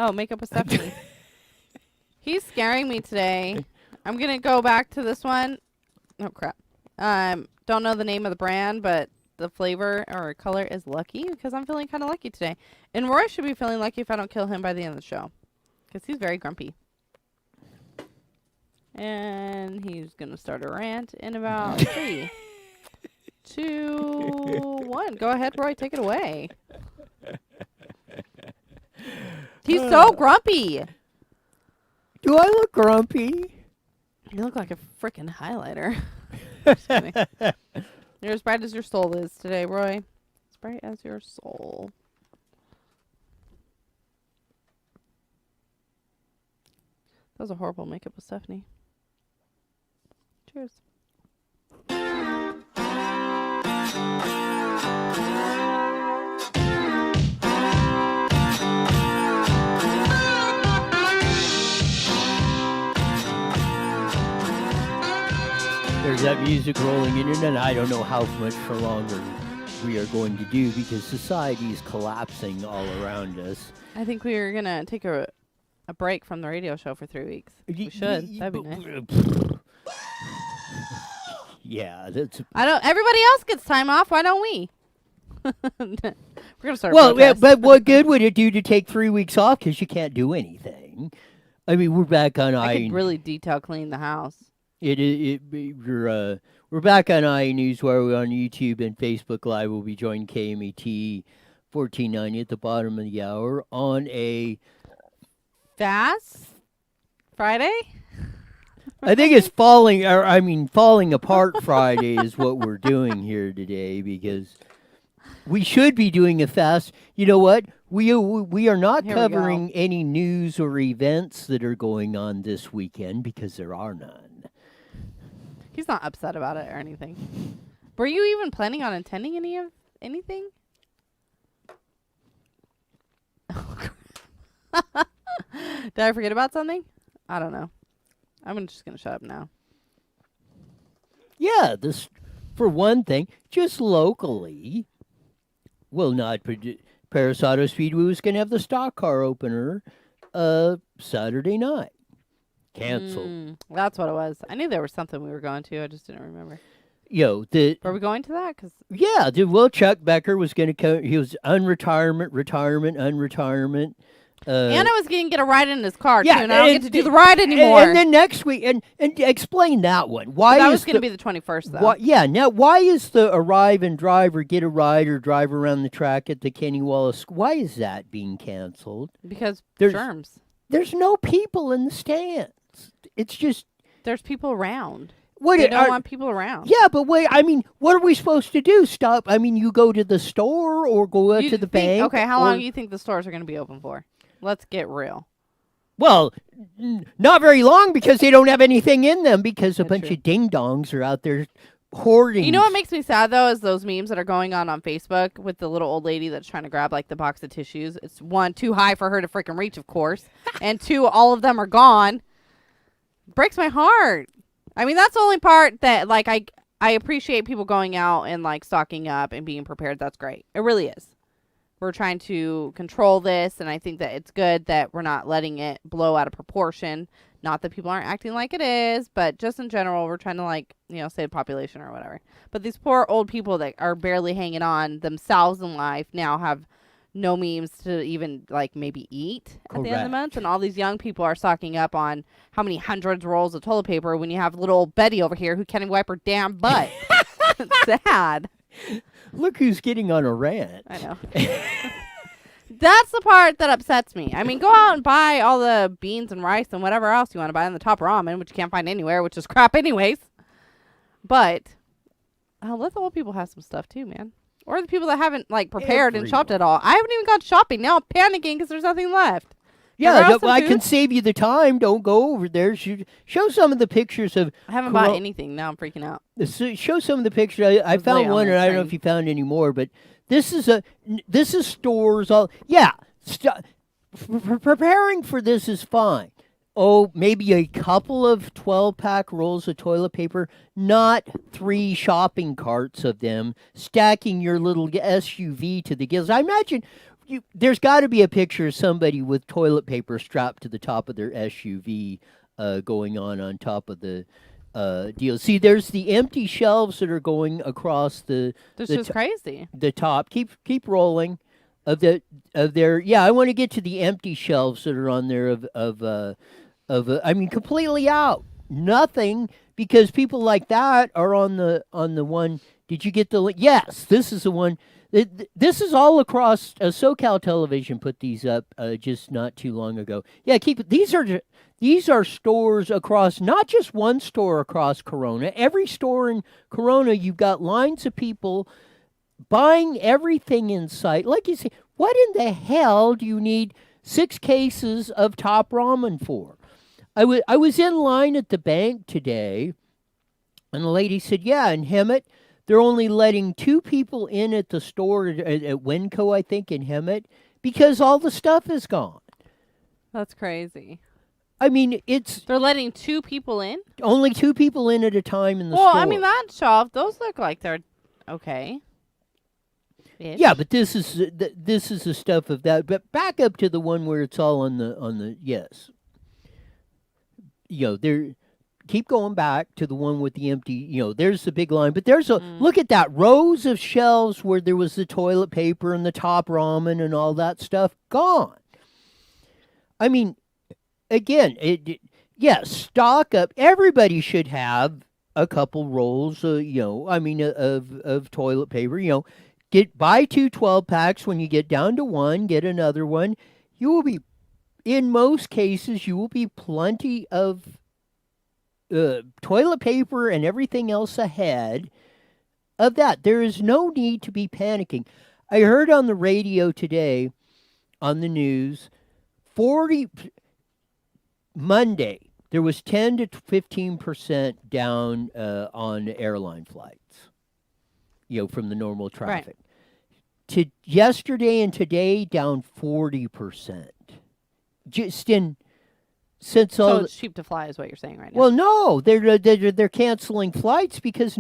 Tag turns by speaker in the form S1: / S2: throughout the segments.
S1: Oh, makeup with Stephanie. He's scaring me today. I'm going to go back to this one. Oh, crap. Don't know the name of the brand, but the flavor or color is Lucky because I'm feeling kind of lucky today. And Roy should be feeling lucky if I don't kill him by the end of the show because he's very grumpy. And he's going to start a rant in about 3, 2, 1. Go ahead, Roy. Take it away. He's so grumpy.
S2: Do I look grumpy?
S1: You look like a freaking highlighter. Just kidding. You're as bright as your soul is today, Roy. As bright as your soul. That was a horrible makeup with Stephanie. Cheers.
S2: There's that music rolling in, and I don't know how much for longer we are going to do because society is collapsing all around us.
S1: I think we are going to take a break from the radio show for 3 weeks. We should. That'd be nice.
S2: Yeah, that's.
S1: Everybody else gets time off. Why don't we? We're gonna start.
S2: But what good would it do to take 3 weeks off because you can't do anything? I mean, we're back on.
S1: I could really detail clean the house.
S2: We're back on Newswire. We're on YouTube and Facebook Live. We'll be joining KMET 1490 at the bottom of the hour on a
S1: fast Friday.
S2: I think it's falling apart Friday is what we're doing here today because we should be doing a fast. You know what? We are not covering any news or events that are going on this weekend because there are none.
S1: He's not upset about it or anything. Were you even planning on attending anything? Did I forget about something? I don't know. I'm just going to shut up now.
S2: Yeah, this, for one thing, just locally, will not Paris Auto Speedway was going to have the stock car opener Saturday night. Canceled.
S1: That's what it was. I knew there was something we were going to. I just didn't remember.
S2: Were
S1: we going to that?
S2: Chuck Becker was going to come. He was unretirement.
S1: And I was going to get a ride in his car, too, and I don't get to do the ride anymore.
S2: And then next week, and explain that one. Why
S1: that was going to be the 21st, though.
S2: Now, why is the arrive and drive or get a ride or drive around the track at the Kenny Wallace, why is that being canceled?
S1: Because germs.
S2: There's no people in the stands. It's just...
S1: There's people around. They don't want people around.
S2: Yeah, but wait, I mean, what are we supposed to do? Stop? I mean, you go to the store or go out to the bank?
S1: Okay, how long do you think the stores are going to be open for? Let's get real.
S2: Well, not very long because they don't have anything in them because a bunch of ding-dongs are out there hoarding.
S1: You know what makes me sad, though, is those memes that are going on Facebook with the little old lady that's trying to grab, like, the box of tissues. It's, 1, too high for her to freaking reach, of course. And 2, all of them are gone. Breaks my heart. I mean, that's the only part that, like, I appreciate people going out and, like, stocking up and being prepared. That's great. It really is. We're trying to control this, and I think that it's good that we're not letting it blow out of proportion. Not that people aren't acting like it is, but just in general, we're trying to, like, save population or whatever. But these poor old people that are barely hanging on themselves in life now have no means to even, like, maybe eat at the end of the month. And all these young people are stocking up on how many hundreds of rolls of toilet paper when you have little old Betty over here who can't even wipe her damn butt. It's sad.
S2: Look who's getting on a rant.
S1: I know. That's the part that upsets me. I mean, go out and buy all the beans and rice and whatever else you want to buy in the top ramen, which you can't find anywhere, which is crap anyways. But let the old people have some stuff too, man. Or the people that haven't, like, prepared and shopped at all. I haven't even gone shopping. Now I'm panicking because there's nothing left.
S2: Yeah, I can save you the time. Don't go over there. Show some of the pictures of...
S1: I haven't bought anything. Now I'm freaking out.
S2: Show some of the pictures. I found one, and I don't know if you found any more, but this is stores. Preparing for this is fine. Oh, maybe a couple of 12-pack rolls of toilet paper, not 3 shopping carts of them, stacking your little SUV to the gills. I imagine... there's got to be a picture of somebody with toilet paper strapped to the top of their SUV, going on top of the deal. See, there's the empty shelves that are going across the
S1: This is crazy.
S2: the top. Keep rolling. Of their, yeah, I want to get to the empty shelves that are on there I mean, completely out, nothing, because people like that are on the one. Did you get the link? Yes, this is the one. This is all across. SoCal Television put these up just not too long ago. Yeah, these are stores across, not just one store across Corona. Every store in Corona, you've got lines of people buying everything in sight. Like you say, what in the hell do you need 6 cases of Top Ramen for? I was in line at the bank today, and the lady said, yeah, in Hemet, they're only letting 2 people in at the store at Winco, I think, in Hemet, because all the stuff is gone.
S1: That's crazy.
S2: I mean,
S1: they're letting 2 people in?
S2: Only 2 people in at a time in the store.
S1: Well, I mean, that shelf, those look like they're okay.
S2: Yeah, but this is the stuff of that. But back up to the one where it's all on the yes. There. Keep going back to the one with the empty. There's the big line, but there's look at that rows of shelves where there was the toilet paper and the Top Ramen and all that stuff gone. I mean, again, yes, stock up. Everybody should have a couple rolls. Of toilet paper. Buy 2 12-packs. When you get down to 1, get another one. You will be, in most cases, plenty of toilet paper and everything else ahead of that. There is no need to be panicking. I heard on the radio today, on the news, Monday, there was 10 to 15% down on airline flights. From the normal traffic. Right. To yesterday and today, down 40%. Just since all.
S1: So it's cheap to fly, is what you're saying right now.
S2: Well, no, they're canceling flights because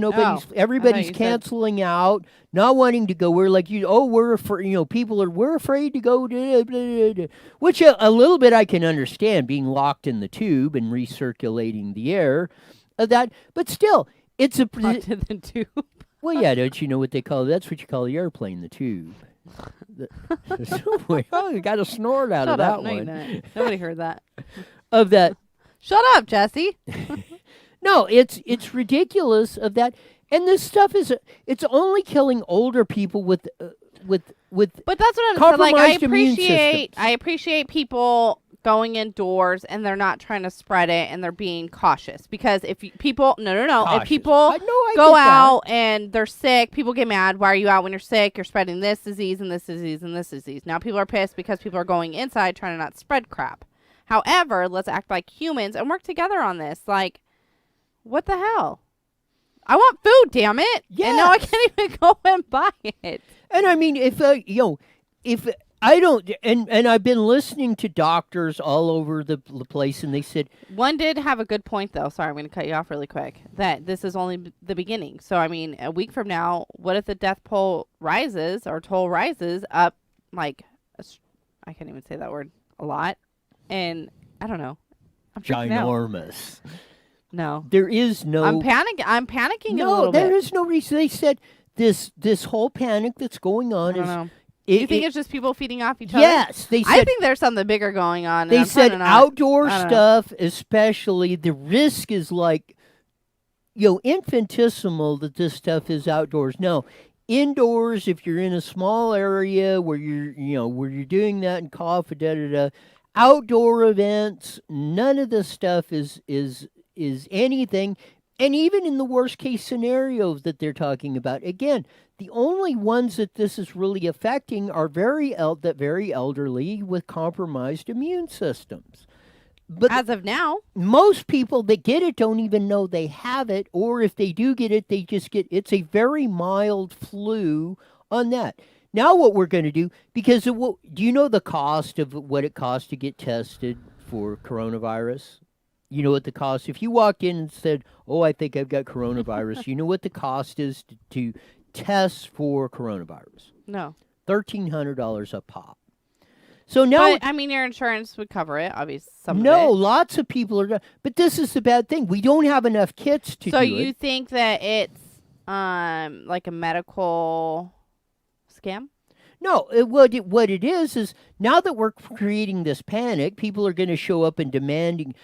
S2: everybody's canceling out, not wanting to go. We're like we're afraid. We're afraid to go. Which a little bit I can understand, being locked in the tube and recirculating the air, that. But still, it's
S1: locked in the tube.
S2: Well, yeah, don't you know what they call it? That's what you call the airplane, the tube. You got a snort out of that one.
S1: No, nobody heard that.
S2: Of that.
S1: Shut up, Jesse.
S2: No, it's ridiculous of that. And this stuff it's only killing older people with. But
S1: that's what I'm saying. I appreciate people going indoors and they're not trying to spread it and they're being cautious, because if people if people go out and they're sick, people get mad. Why are you out when you're sick? You're spreading this disease and this disease and this disease. Now people are pissed because people are going inside trying to not spread crap. However, let's act like humans and work together on this. Like, what the hell? I want food, damn it.
S2: Yeah.
S1: And now I can't even go and buy it.
S2: And I mean, if I don't, and I've been listening to doctors all over the place, and they said
S1: one did have a good point, though. Sorry, I'm going to cut you off really quick. That this is only the beginning. So I mean, a week from now, what if the death toll rises up like I can't even say that word, a lot, and I don't know. I'm
S2: ginormous.
S1: No,
S2: there is no.
S1: I'm panicking.
S2: No,
S1: a little
S2: there
S1: bit.
S2: is no reason. They said this whole panic that's going on
S1: I don't know. You think it's just people feeding off each other?
S2: Yes, they said.
S1: I think there's something bigger going on.
S2: They said outdoor stuff, especially, the risk is like, infinitesimal that this stuff is outdoors. No, indoors, if you're in a small area where you're doing that and cough, outdoor events, none of this stuff is anything. And even in the worst case scenarios that they're talking about, again, the only ones that this is really affecting are very elderly with compromised immune systems. But
S1: as of now,
S2: most people that get it don't even know they have it, or if they do get it, they just it's a very mild flu on that. Now what we're going to do, because do you know the cost of what it costs to get tested for coronavirus? You know what the cost? If you walked in and said, "Oh, I think I've got coronavirus," you know what the cost is to test for coronavirus?
S1: No.
S2: $1,300 a pop. So now,
S1: But I mean, your insurance would cover it. Obviously, some
S2: no,
S1: of it.
S2: lots of people are. But this is the bad thing. We don't have enough kits to
S1: So
S2: do
S1: you
S2: it.
S1: think that it's like a medical scam?
S2: No, what it is now that we're creating this panic, people are going to show up and demanding,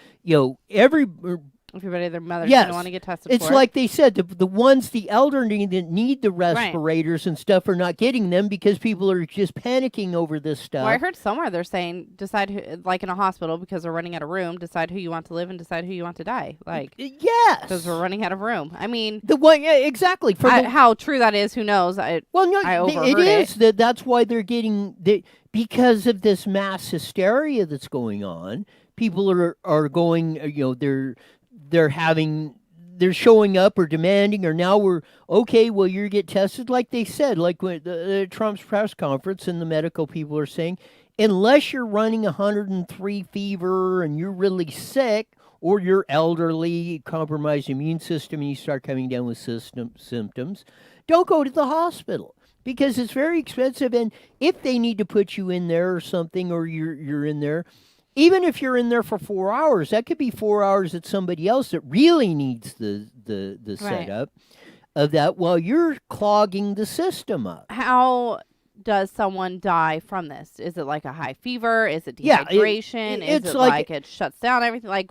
S1: Everybody, their mother's
S2: yes,
S1: gonna want to get tested
S2: it's
S1: for
S2: like they said, the ones, the elderly that need the
S1: Right.
S2: respirators and stuff are not getting them because people are just panicking over this stuff.
S1: Well, I heard somewhere they're saying decide who, like in a hospital because we're running out of room. Decide who you want to live and decide who you want to die. Like
S2: Yes.
S1: because we're running out of room. I mean,
S2: The one, yeah, exactly.
S1: how true that is, who knows?
S2: Well, no,
S1: I
S2: it
S1: overheard
S2: is that's why they're getting because of this mass hysteria that's going on. People are going, they're showing up or demanding, or now we're okay. Well, you get tested, like they said, like when Trump's press conference, and the medical people are saying, unless you're running 103 fever and you're really sick, or you're elderly, compromised immune system, and you start coming down with symptoms, don't go to the hospital because it's very expensive. And if they need to put you in there or something, or you're in there, even if you're in there for 4 hours, that could be 4 hours at somebody else that really needs the
S1: Right.
S2: setup of that, while you're clogging the system up.
S1: How does someone die from this? Is it like a high fever? Is it
S2: Yeah,
S1: dehydration? Is
S2: it's
S1: it
S2: like-
S1: like it shuts down everything? Like,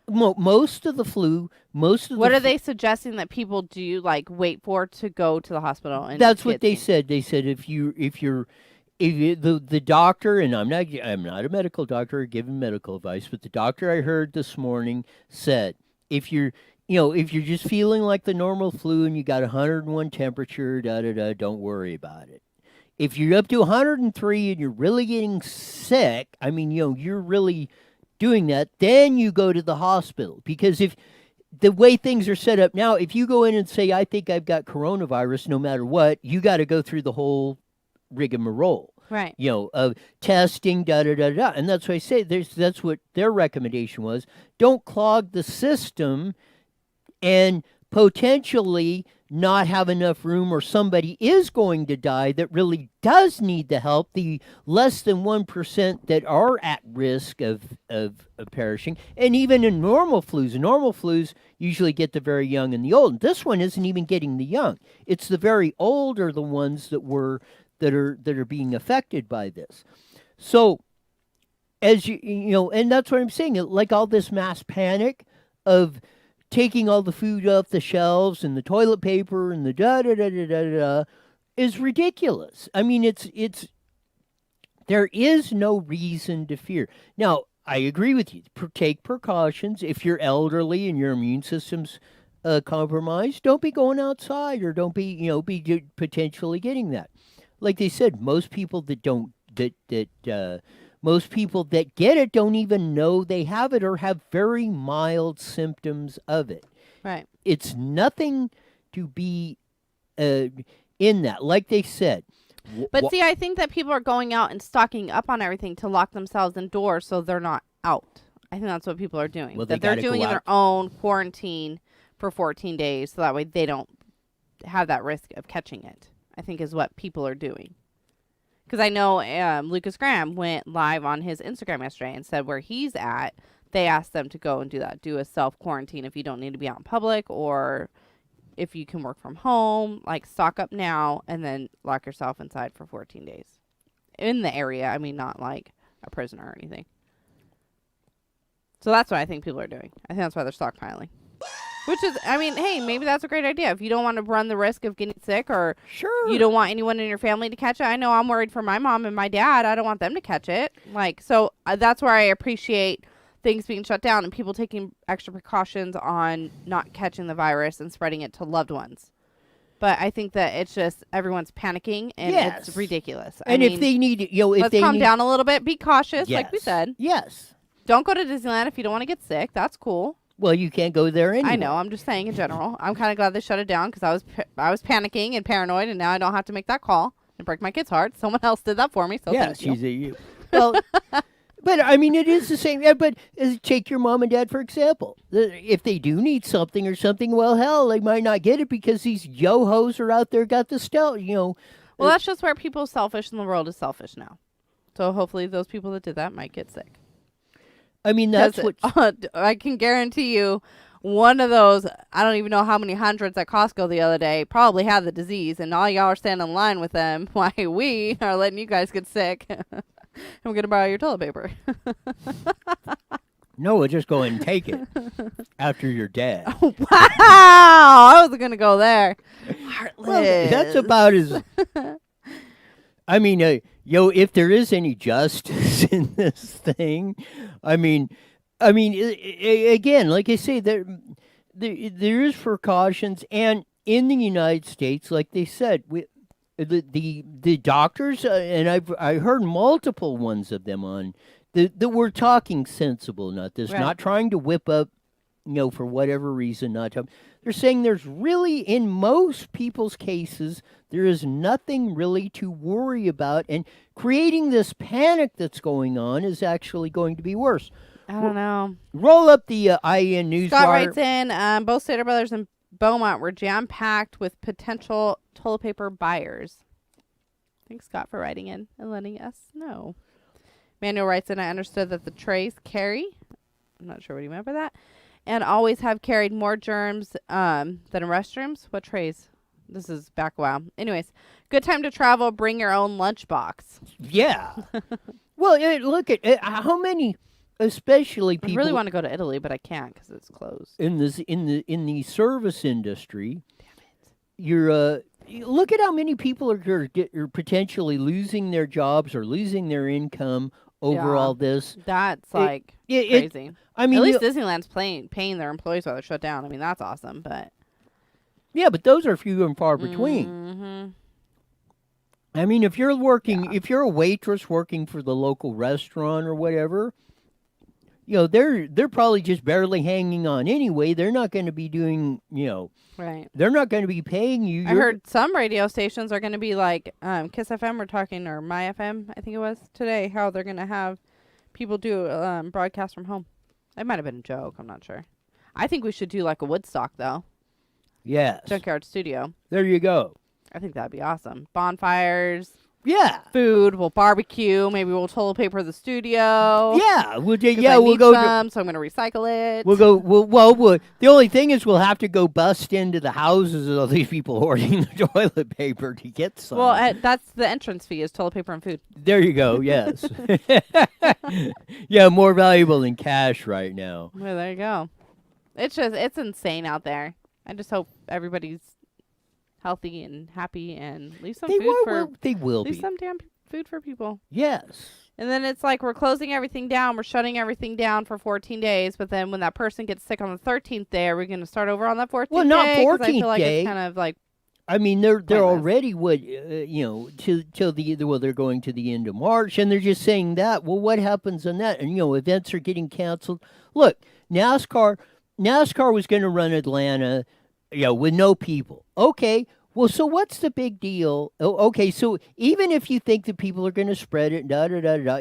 S2: Most of the flu,
S1: what are they suggesting that people do? Like, wait for to go to the hospital? And
S2: That's what
S1: get
S2: they
S1: seen?
S2: said. They said if the doctor, and I'm not a medical doctor or giving medical advice, but the doctor I heard this morning said if you're just feeling like the normal flu and you got 101 temperature, don't worry about it. If you're up to 103 and you're really getting sick, I mean, you're really doing that, then you go to the hospital. Because if the way things are set up now, if you go in and say, I think I've got coronavirus, no matter what, you got to go through the whole rigmarole,
S1: Right.
S2: of testing, And that's why I say that's what their recommendation was. Don't clog the system and potentially not have enough room, or somebody is going to die that really does need the help, the less than 1% that are at risk of perishing. And even in normal flus usually get the very young and the old. This one isn't even getting the young. It's the very old are the ones that are being affected by this. So as and that's what I'm saying, like all this mass panic of taking all the food off the shelves and the toilet paper and the is ridiculous. I mean, it's there is no reason to fear. Now, I agree with you. Take precautions. If you're elderly and your immune system's compromised, don't be going outside, or don't be potentially getting that. Like they said, most people that most people that get it don't even know they have it, or have very mild symptoms of it.
S1: Right.
S2: It's nothing to be in that. Like they said.
S1: But see, I think that people are going out and stocking up on everything to lock themselves indoors so they're not out. I think that's what people are doing.
S2: Well,
S1: that
S2: they
S1: they're
S2: gotta
S1: doing
S2: go
S1: in their
S2: out.
S1: own quarantine for 14 days so that way they don't have that risk of catching it, I think is what people are doing. Because I know Lucas Graham went live on his Instagram yesterday and said where he's at, they asked them to go and do that. Do a self-quarantine if you don't need to be out in public, or if you can work from home, like stock up now and then lock yourself inside for 14 days. In the area, I mean, not like a prisoner or anything. So that's what I think people are doing. I think that's why they're stockpiling. Which is, I mean, hey, maybe that's a great idea. If you don't want to run the risk of getting sick, or
S2: Sure.
S1: you don't want anyone in your family to catch it. I know I'm worried for my mom and my dad. I don't want them to catch it. Like, so that's where I appreciate things being shut down and people taking extra precautions on not catching the virus and spreading it to loved ones. But I think that it's just everyone's panicking and
S2: Yes.
S1: it's ridiculous.
S2: And
S1: I
S2: if
S1: mean,
S2: they need, if
S1: let's
S2: they
S1: calm
S2: need,
S1: down a little bit. Be cautious, like we
S2: Yes.
S1: said.
S2: Yes.
S1: Don't go to Disneyland if you don't want to get sick. That's cool.
S2: Well, you can't go there anyway.
S1: I know. I'm just saying in general. I'm kind of glad they shut it down because I was panicking and paranoid, and now I don't have to make that call and break my kid's heart. Someone else did that for me, so
S2: Yeah,
S1: thank you.
S2: you. Well, but I mean, it is the same. Yeah, but take your mom and dad for example. If they do need something or something, well, hell, they might not get it because these yo-hos are out there got the stealth.
S1: Well, that's just where people's selfish and the world is selfish now. So hopefully those people that did that might get sick.
S2: I mean, that's what.
S1: I can guarantee you. One of those, I don't even know how many hundreds at Costco the other day, probably had the disease, and all y'all are standing in line with them while we are letting you guys get sick. And we're going to borrow your toilet paper.
S2: No, we'll just go and take it after you're dead.
S1: Wow! I wasn't going to go there. Heartless.
S2: Well, that's about as. I mean, if there is any justice in this thing, again, like I say, there is precautions, and in the United States, like they said, the doctors, and I heard multiple ones of them on that were talking sensible, not this,
S1: Right.
S2: not trying to whip up, for whatever reason, not to. They're saying there's really, in most people's cases, there is nothing really to worry about, and creating this panic that's going on is actually going to be worse.
S1: I don't know.
S2: Roll up the IEN Newswire.
S1: Scott writes in, both Stater Brothers and Beaumont were jam-packed with potential toilet paper buyers. Thanks, Scott, for writing in and letting us know. Manuel writes in, I understood that the trays carry. I'm not sure what he meant by that. And always have carried more germs than restrooms. What trays? This is back a while. Anyways, good time to travel. Bring your own lunchbox.
S2: Yeah. Well, look at how many, especially
S1: I
S2: people
S1: really want to go to Italy, but I can't because it's closed.
S2: in the service industry. You're look at how many people are potentially losing their jobs or losing their income over all this.
S1: That's crazy.
S2: I mean,
S1: at least Disneyland's paying their employees while they're shut down. I mean, that's awesome, but
S2: yeah, but those are few and far between.
S1: Mm-hmm.
S2: I mean, if you're if you're a waitress working for the local restaurant or whatever, they're probably just barely hanging on anyway. They're not going to be doing,
S1: right.
S2: They're not going to be paying you.
S1: I heard some radio stations are going to be like Kiss FM. We're talking, or My FM, I think it was today, how they're going to have people do broadcast from home. It might have been a joke. I'm not sure. I think we should do like a Woodstock though.
S2: Yes.
S1: Junkyard Studio.
S2: There you go.
S1: I think that'd be awesome. Bonfires.
S2: Yeah.
S1: Food. We'll barbecue. Maybe we'll toilet paper the studio.
S2: Yeah. We'll
S1: We'll
S2: go.
S1: So I'm gonna recycle it.
S2: We'll go. Well, the only thing is we'll have to go bust into the houses of all these people hoarding the toilet paper to get some.
S1: Well, that's the entrance fee is toilet paper and food.
S2: There you go. Yes. Yeah, more valuable than cash right now.
S1: Well, there you go. It's insane out there. I just hope everybody's healthy and happy and leave some
S2: They will
S1: leave
S2: be.
S1: some damn food for people.
S2: Yes.
S1: And then it's like we're closing everything down. We're shutting everything down for 14 days. But then when that person gets sick on the 13th day, are we going to start over on that 14th day?
S2: Well, not 14th
S1: I feel like
S2: day.
S1: It's kind of like
S2: I mean, they're
S1: pointless.
S2: already till they're going to the end of March, and they're just saying that. Well, what happens on that? And events are getting canceled. Look, NASCAR was going to run Atlanta, with no people. Okay. Well, so what's the big deal? Oh, okay, so even if you think that people are going to spread it,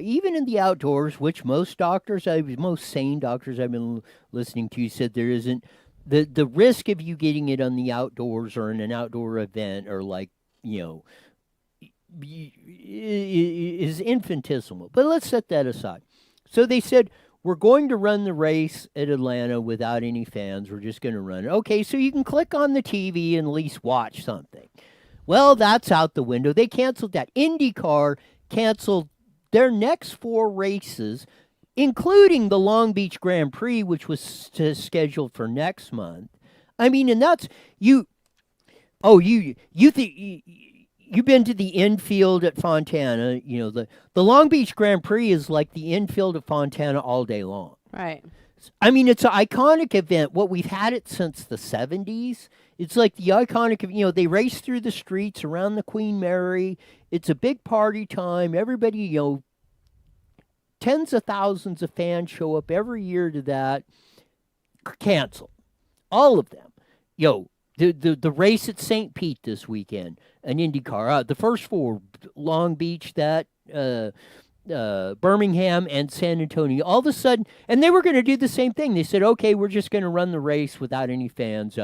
S2: even in the outdoors, which most sane doctors I've been listening to said there isn't, the risk of you getting it on the outdoors or in an outdoor event or is infinitesimal. But let's set that aside. So they said, we're going to run the race at Atlanta without any fans. We're just going to run it. Okay, so you can click on the TV and at least watch something. Well, that's out the window. They canceled that. IndyCar canceled their next 4 races, including the Long Beach Grand Prix, which was scheduled for next month. I mean, and that's you. Oh, you think. You've been to the infield at Fontana. The Long Beach Grand Prix is like the infield at Fontana all day long.
S1: right.
S2: I mean, it's an iconic event. We've had it since the 70s. It's like the iconic, they race through the streets around the Queen Mary. It's a big party time. Everybody, tens of thousands of fans show up every year to that. Canceled. All of them. The race at St. Pete this weekend, an IndyCar. The first 4, Long Beach, Birmingham, and San Antonio. All of a sudden, and they were going to do the same thing. They said, okay, we're just going to run the race without any fans,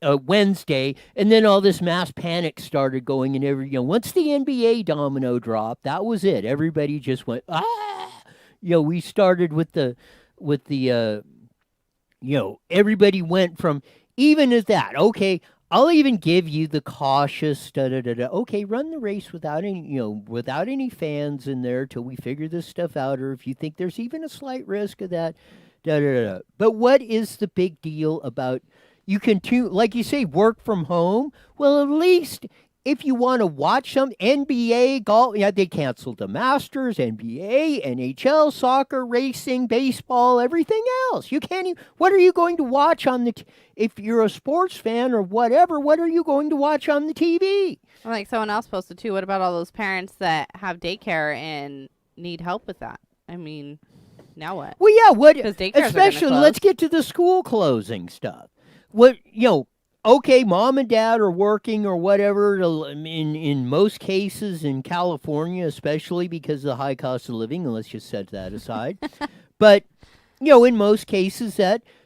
S2: Wednesday, and then all this mass panic started going, and once the NBA domino dropped, that was it. Everybody just went ah. We started with the everybody went from even as that. Okay, I'll even give you the cautious da da da da. Okay, run the race without any fans in there till we figure this stuff out, or if you think there's even a slight risk of that, da da da. Da. But what is the big deal about you can like you say, work from home? Well, at least if you want to watch some NBA golf, yeah, they canceled the Masters, NBA, NHL, soccer, racing, baseball, everything else. You can't even, what are you going to watch on if you're a sports fan or whatever, what are you going to watch on the TV?
S1: Like someone else posted too, what about all those parents that have daycare and need help with that? I mean, now what?
S2: Well, yeah, what,
S1: 'Cause daycares are gonna
S2: especially,
S1: close.
S2: let's get to the school closing stuff. What, okay, mom and dad are working or whatever. In most cases, in California, especially because of the high cost of living, and let's just set that aside. But in most cases,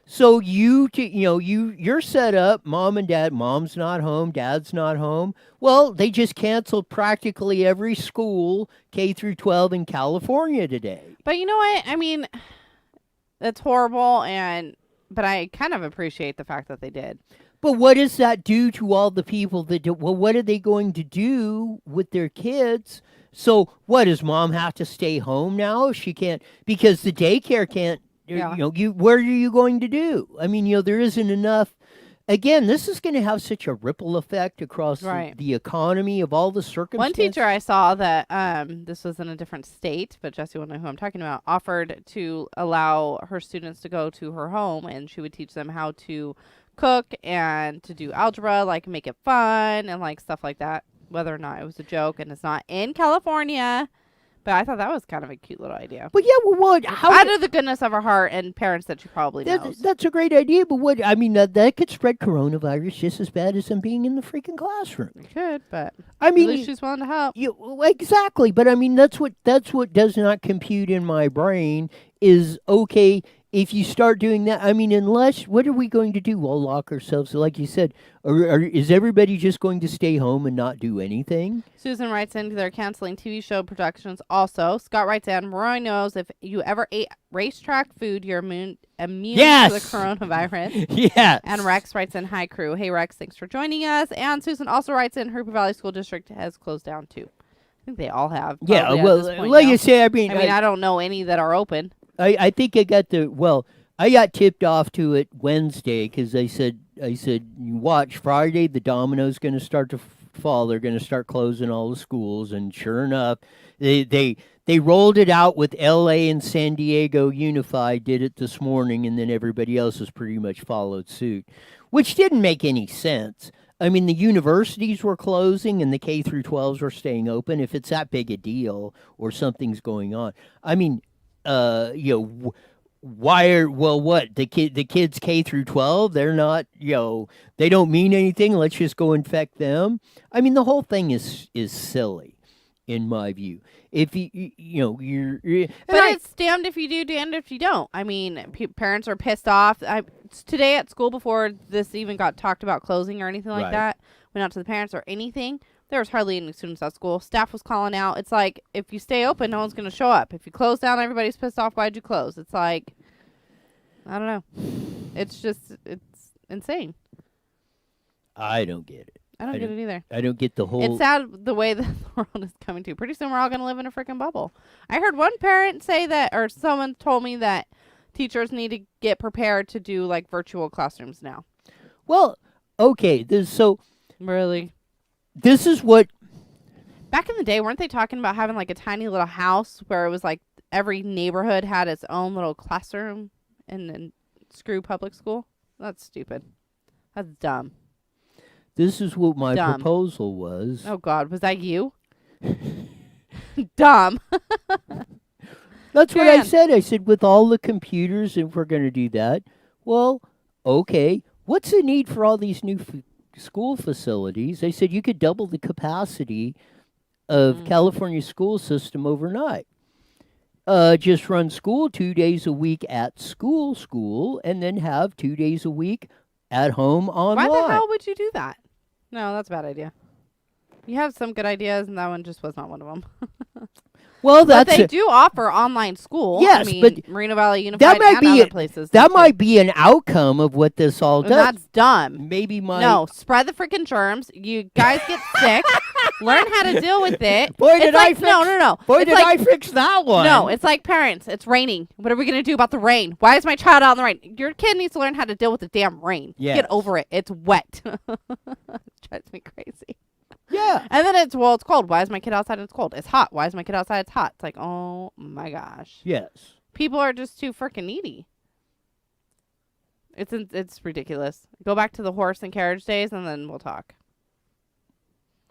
S2: so you're set up. Mom and dad, mom's not home, dad's not home. Well, they just canceled practically every school K through 12 in California today.
S1: But you know what? I mean, that's horrible, but I kind of appreciate the fact that they did.
S2: But what does that do to all the people that do? Well, what are they going to do with their kids? So, what does mom have to stay home now if she can't? Because the daycare can't.
S1: Yeah.
S2: What are you going to do? I mean, there isn't enough. Again, this is going to have such a ripple effect across
S1: Right.
S2: the economy of all the circumstances.
S1: One teacher I saw that this was in a different state, but Jesse will know who I'm talking about, offered to allow her students to go to her home, and she would teach them how to cook and to do algebra, like make it fun and like stuff like that, whether or not it was a joke. And it's not in California, but I thought that was kind of a cute little idea.
S2: But yeah, well, what? How?
S1: Out of the goodness of her heart and parents that she probably knows.
S2: That's a great idea, but what? I mean, that could spread coronavirus just as bad as them being in the freaking classroom.
S1: It could, but
S2: I mean,
S1: at least she's willing to help.
S2: Exactly, but I mean, that's what does not compute in my brain is okay. If you start doing that, I mean, unless, what are we going to do? We'll lock ourselves, like you said. Is everybody just going to stay home and not do anything?
S1: Susan writes in, they're canceling TV show productions also. Scott writes in, Roy knows if you ever ate racetrack food, you're immune
S2: Yes!
S1: to the coronavirus.
S2: Yes.
S1: And Rex writes in, hi crew. Hey Rex, thanks for joining us. And Susan also writes in, Hooper Valley School District has closed down too. I think they all have.
S2: Yeah,
S1: probably
S2: well,
S1: at this point
S2: like
S1: now.
S2: you say, I mean,
S1: I don't know any that are open.
S2: I think I got I got tipped off to it Wednesday because I said, you watch Friday, the domino's going to start to fall. They're going to start closing all the schools, and sure enough, they rolled it out with L.A. and San Diego unified. Did it this morning, and then everybody else has pretty much followed suit, which didn't make any sense. I mean, the universities were closing and the K through 12s were staying open. If it's that big a deal or something's going on, I mean, what the kids K through 12, they're not, they don't mean anything. Let's just go infect them. I mean, the whole thing is silly, in my view. If you're
S1: But it's damned if you do, damned if you don't. I mean, parents are pissed off. Today at school, before this even got talked about closing or anything like
S2: Right.
S1: that, went out to the parents or anything. There was hardly any students at school. Staff was calling out. It's like, if you stay open, no one's going to show up. If you close down, everybody's pissed off. Why'd you close? It's like, I don't know. It's insane.
S2: I don't get it.
S1: I don't get it either.
S2: I don't get the whole.
S1: It's sad the way that the world is coming to. Pretty soon we're all going to live in a freaking bubble. I heard one parent say that, or someone told me that teachers need to get prepared to do like virtual classrooms now.
S2: Well, okay.
S1: Really?
S2: This is what.
S1: Back in the day, weren't they talking about having like a tiny little house where it was like every neighborhood had its own little classroom and then screw public school? That's stupid. That's dumb.
S2: This is what my
S1: Dumb.
S2: proposal was.
S1: Oh, God. Was that you? Dumb.
S2: That's what I
S1: Dan.
S2: said. I said, with all the computers, if we're going to do that, well, okay. What's the need for all these new school facilities? They said you could double the capacity of California school system overnight. Just run school 2 days a week at school, and then have 2 days a week at home online.
S1: Why the hell would you do that? No, that's a bad idea. You have some good ideas, and that one just was not one of them.
S2: Well,
S1: But
S2: that's
S1: they do offer online school.
S2: Yes,
S1: I mean,
S2: but
S1: Moreno Valley Unified
S2: might
S1: and
S2: be
S1: other places.
S2: that
S1: do
S2: might
S1: too.
S2: be an outcome of what this all
S1: And
S2: does.
S1: that's dumb.
S2: Maybe my
S1: No, spread the freaking germs. You guys get sick. Learn how to deal with it.
S2: Boy,
S1: It's
S2: did
S1: like,
S2: I fix,
S1: no.
S2: Boy,
S1: It's
S2: did
S1: like,
S2: I fix that one.
S1: No, it's like parents. It's raining. What are we going to do about the rain? Why is my child out in the rain? Your kid needs to learn how to deal with the damn rain.
S2: Yes.
S1: Get over it. It's wet. It drives me crazy.
S2: Yeah.
S1: And then it's cold. Why is my kid outside and it's cold? It's hot. Why is my kid outside? It's hot. It's like, oh my gosh.
S2: Yes.
S1: People are just too freaking needy. It's ridiculous. Go back to the horse and carriage days and then we'll talk.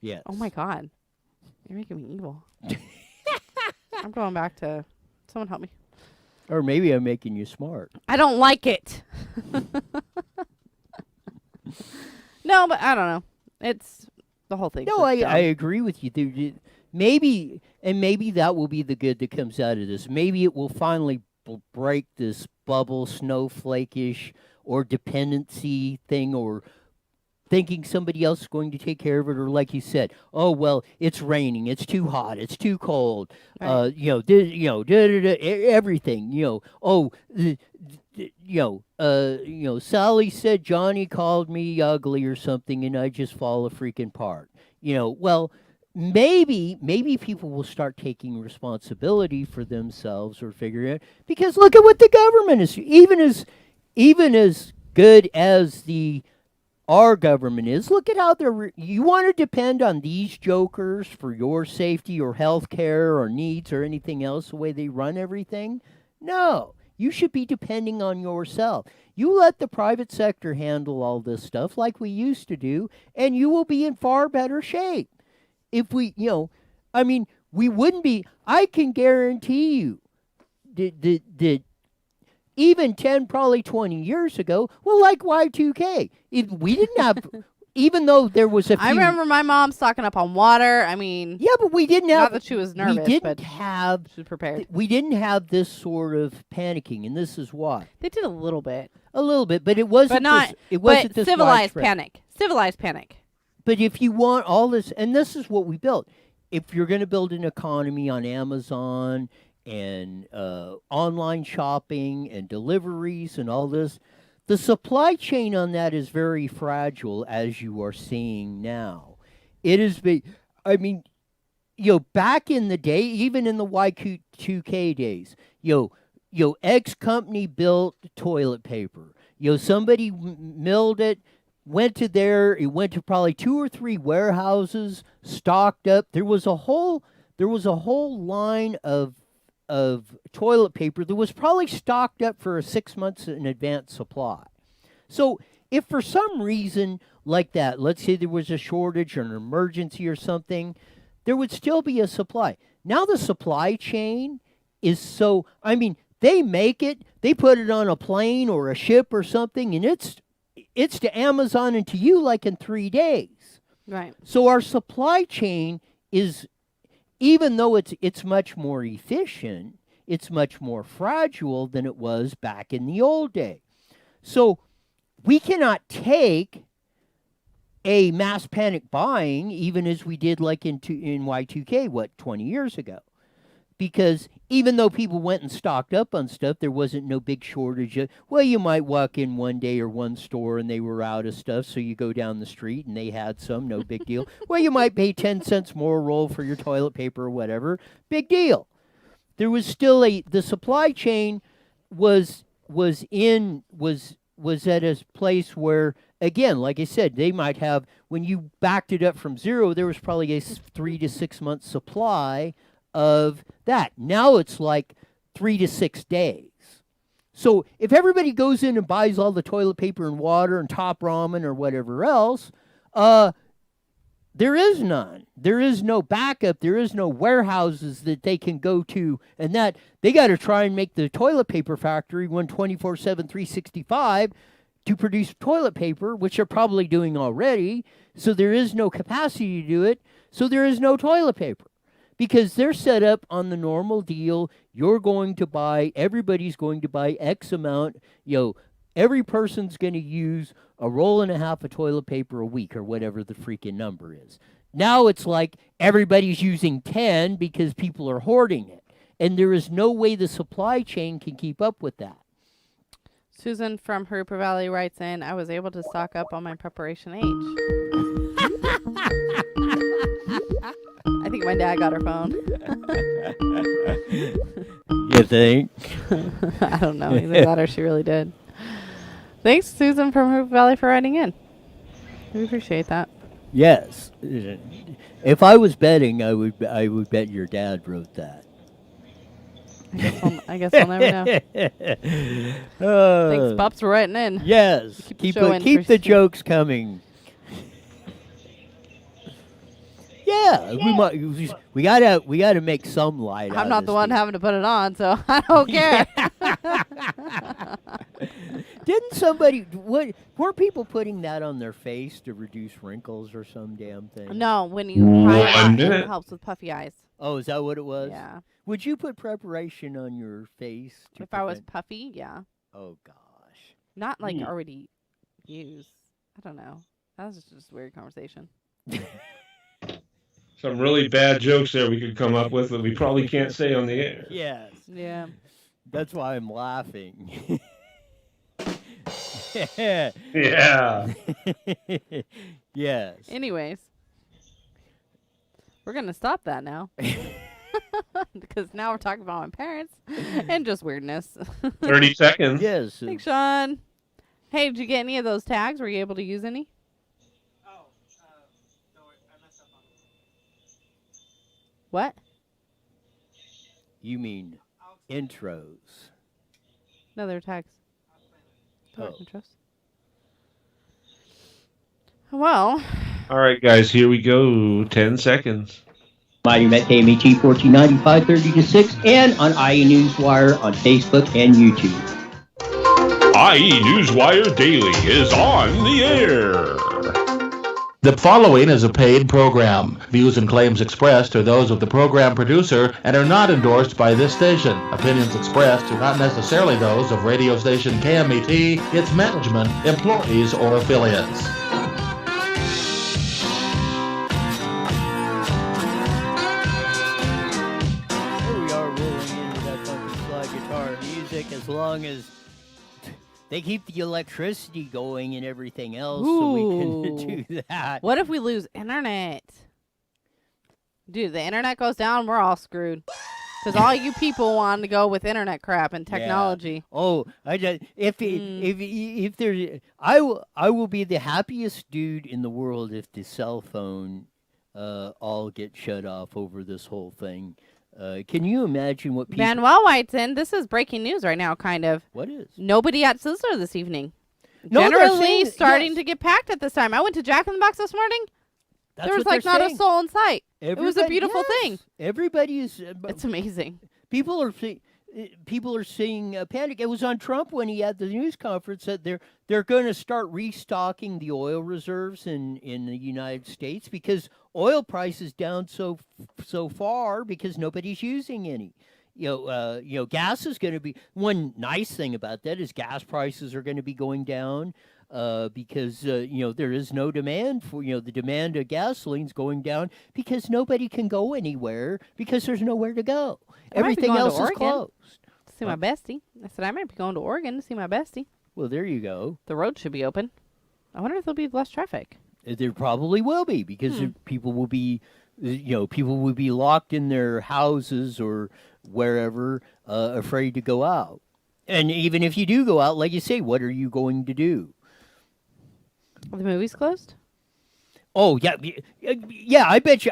S2: Yes.
S1: Oh my God. You're making me evil. I'm going back to someone help me.
S2: Or maybe I'm making you smart.
S1: I don't like it. No, but I don't know. It's the whole thing.
S2: No, I agree with you. Maybe that will be the good that comes out of this. Maybe it will finally break this bubble, snowflake-ish, or dependency thing, or thinking somebody else is going to take care of it, or like you said, oh well, it's raining, it's too hot, it's too cold,
S1: Right.
S2: everything, Sally said Johnny called me ugly or something, and I just fall a freaking apart. Well, maybe people will start taking responsibility for themselves or figuring it, because look at what the government is, even as good as our government is. Look at how you want to depend on these jokers for your safety or health care or needs or anything else, the way they run everything? No. You should be depending on yourself. You let the private sector handle all this stuff like we used to do, and you will be in far better shape. If we wouldn't be, I can guarantee you that even 10, probably 20 years ago, well, like Y2K, we didn't have, even though there was a few.
S1: I remember my mom stocking up on water. I mean,
S2: Yeah, but we didn't have.
S1: not that she was nervous,
S2: we didn't
S1: but
S2: have.
S1: she was prepared.
S2: We didn't have this sort of panicking, and this is why.
S1: They did a little bit,
S2: A little bit, but it wasn't.
S1: but not.
S2: It wasn't
S1: But
S2: this
S1: civilized
S2: widespread.
S1: panic. Civilized panic.
S2: But if you want all this, and this is what we built. If you're going to build an economy on Amazon and online shopping and deliveries and all this, the supply chain on that is very fragile, as you are seeing now. It is back in the day, even in the Y2K days, X company built toilet paper. Somebody milled it, went to probably 2 or 3 warehouses, stocked up. There was a whole line of toilet paper that was probably stocked up for a 6 months in advance supply. So if for some reason like that, let's say there was a shortage or an emergency or something, there would still be a supply. Now the supply chain is they make it, they put it on a plane or a ship or something, and it's to Amazon and to you like in 3 days.
S1: Right.
S2: So our supply chain is, even though it's much more efficient, it's much more fragile than it was back in the old day. So we cannot take a mass panic buying, even as we did like in Y2K, 20 years ago. Because even though people went and stocked up on stuff, there wasn't no big shortage of, well, you might walk in one day or one store and they were out of stuff, so you go down the street and they had some, no big deal. Well, you might pay 10 cents more a roll for your toilet paper or whatever, big deal. There was still the supply chain was at a place where, again, like I said, they might have, when you backed it up from zero, there was probably a 3 to 6 month supply of that. Now it's like 3 to 6 days. So if everybody goes in and buys all the toilet paper and water and Top Ramen or whatever else, there is none. There is no backup. There is no warehouses that they can go to, and that they got to try and make the toilet paper factory run 24/7, 365 to produce toilet paper, which they're probably doing already. So there is no capacity to do it. So there is no toilet paper. Because they're set up on the normal deal. Everybody's going to buy X amount, every person's going to use a roll and a half of toilet paper a week or whatever the freaking number is. Now it's like everybody's using 10 because people are hoarding it. And there is no way the supply chain can keep up with that.
S1: Susan from Hooper Valley writes in, I was able to stock up on my preparation H. I think my dad got her phone.
S2: You think?
S1: I don't know. Either that or she really did. Thanks, Susan from Hooper Valley, for writing in. We appreciate that.
S2: Yes. If I was betting, I would bet your dad wrote that.
S1: I guess we'll never know. Thanks, Pops, for writing in.
S2: Yes. Keep the jokes coming. Yeah, we gotta make some light.
S1: I'm not the one having to put it on, so I don't care.
S2: Didn't somebody? Were people putting that on their face to reduce wrinkles or some damn thing?
S1: No, when you hide it helps with puffy eyes.
S2: Oh, is that what it was?
S1: Yeah.
S2: Would you put preparation on your face?
S1: If I was puffy, yeah.
S2: Oh gosh.
S1: Not like already used. I don't know. That was just a weird conversation.
S3: Some really bad jokes there we could come up with that we probably can't say on the air.
S2: Yes.
S1: Yeah.
S2: That's why I'm laughing.
S3: Yeah.
S2: Yes.
S1: Anyways, we're going to stop that now. Because now we're talking about my parents and just weirdness.
S3: 30 seconds.
S2: Yes.
S1: Thanks, Sean. Hey, did you get any of those tags? Were you able to use any? What?
S2: You mean intros?
S1: No, they're tags.
S2: Oh.
S1: Intros. Well.
S3: All right, guys, here we go. 10 seconds.
S4: Mighty Met KMET 1495 30 to 6 and on IE Newswire on Facebook and YouTube.
S5: IE Newswire Daily is on the air.
S6: The following is a paid program. Views and claims expressed are those of the program producer and are not endorsed by this station. Opinions expressed are not necessarily those of radio station KMET, its management, employees, or affiliates.
S2: Here we are rolling into that funky slide guitar music as long as they keep the electricity going and everything else so we can do that.
S1: What if we lose internet? Dude, the internet goes down, we're all screwed. Because all you people want to go with internet crap and technology.
S2: Yeah. Oh, if there's, I will be the happiest dude in the world if the cell phone all get shut off over this whole thing. Can you imagine what people...
S1: Manuel writes in, this is breaking news right now, kind of.
S2: What is?
S1: Nobody at Sizzler this evening.
S2: No,
S1: Generally starting to get packed at this time. I went to Jack in the Box this morning. There was like not a soul in sight. It was a beautiful thing.
S2: Everybody is...
S1: It's amazing.
S2: People are seeing panic. It was on Trump when he had the news conference that they're going to start restocking the oil reserves in the United States because oil prices down so far because nobody's using any. Gas is going to be one nice thing about that is gas prices are going to be going down because there is no demand for the demand of gasoline's going down because nobody can go anywhere because there's nowhere to go. Everything else is closed.
S1: To see my bestie. I said I might be going to Oregon to see my bestie.
S2: Well, there you go.
S1: The road should be open. I wonder if there'll be less traffic.
S2: There probably will be because people will be locked in their houses or wherever, afraid to go out. And even if you do go out, like you say, what are you going to do?
S1: Are the movies closed?
S2: Oh yeah. I bet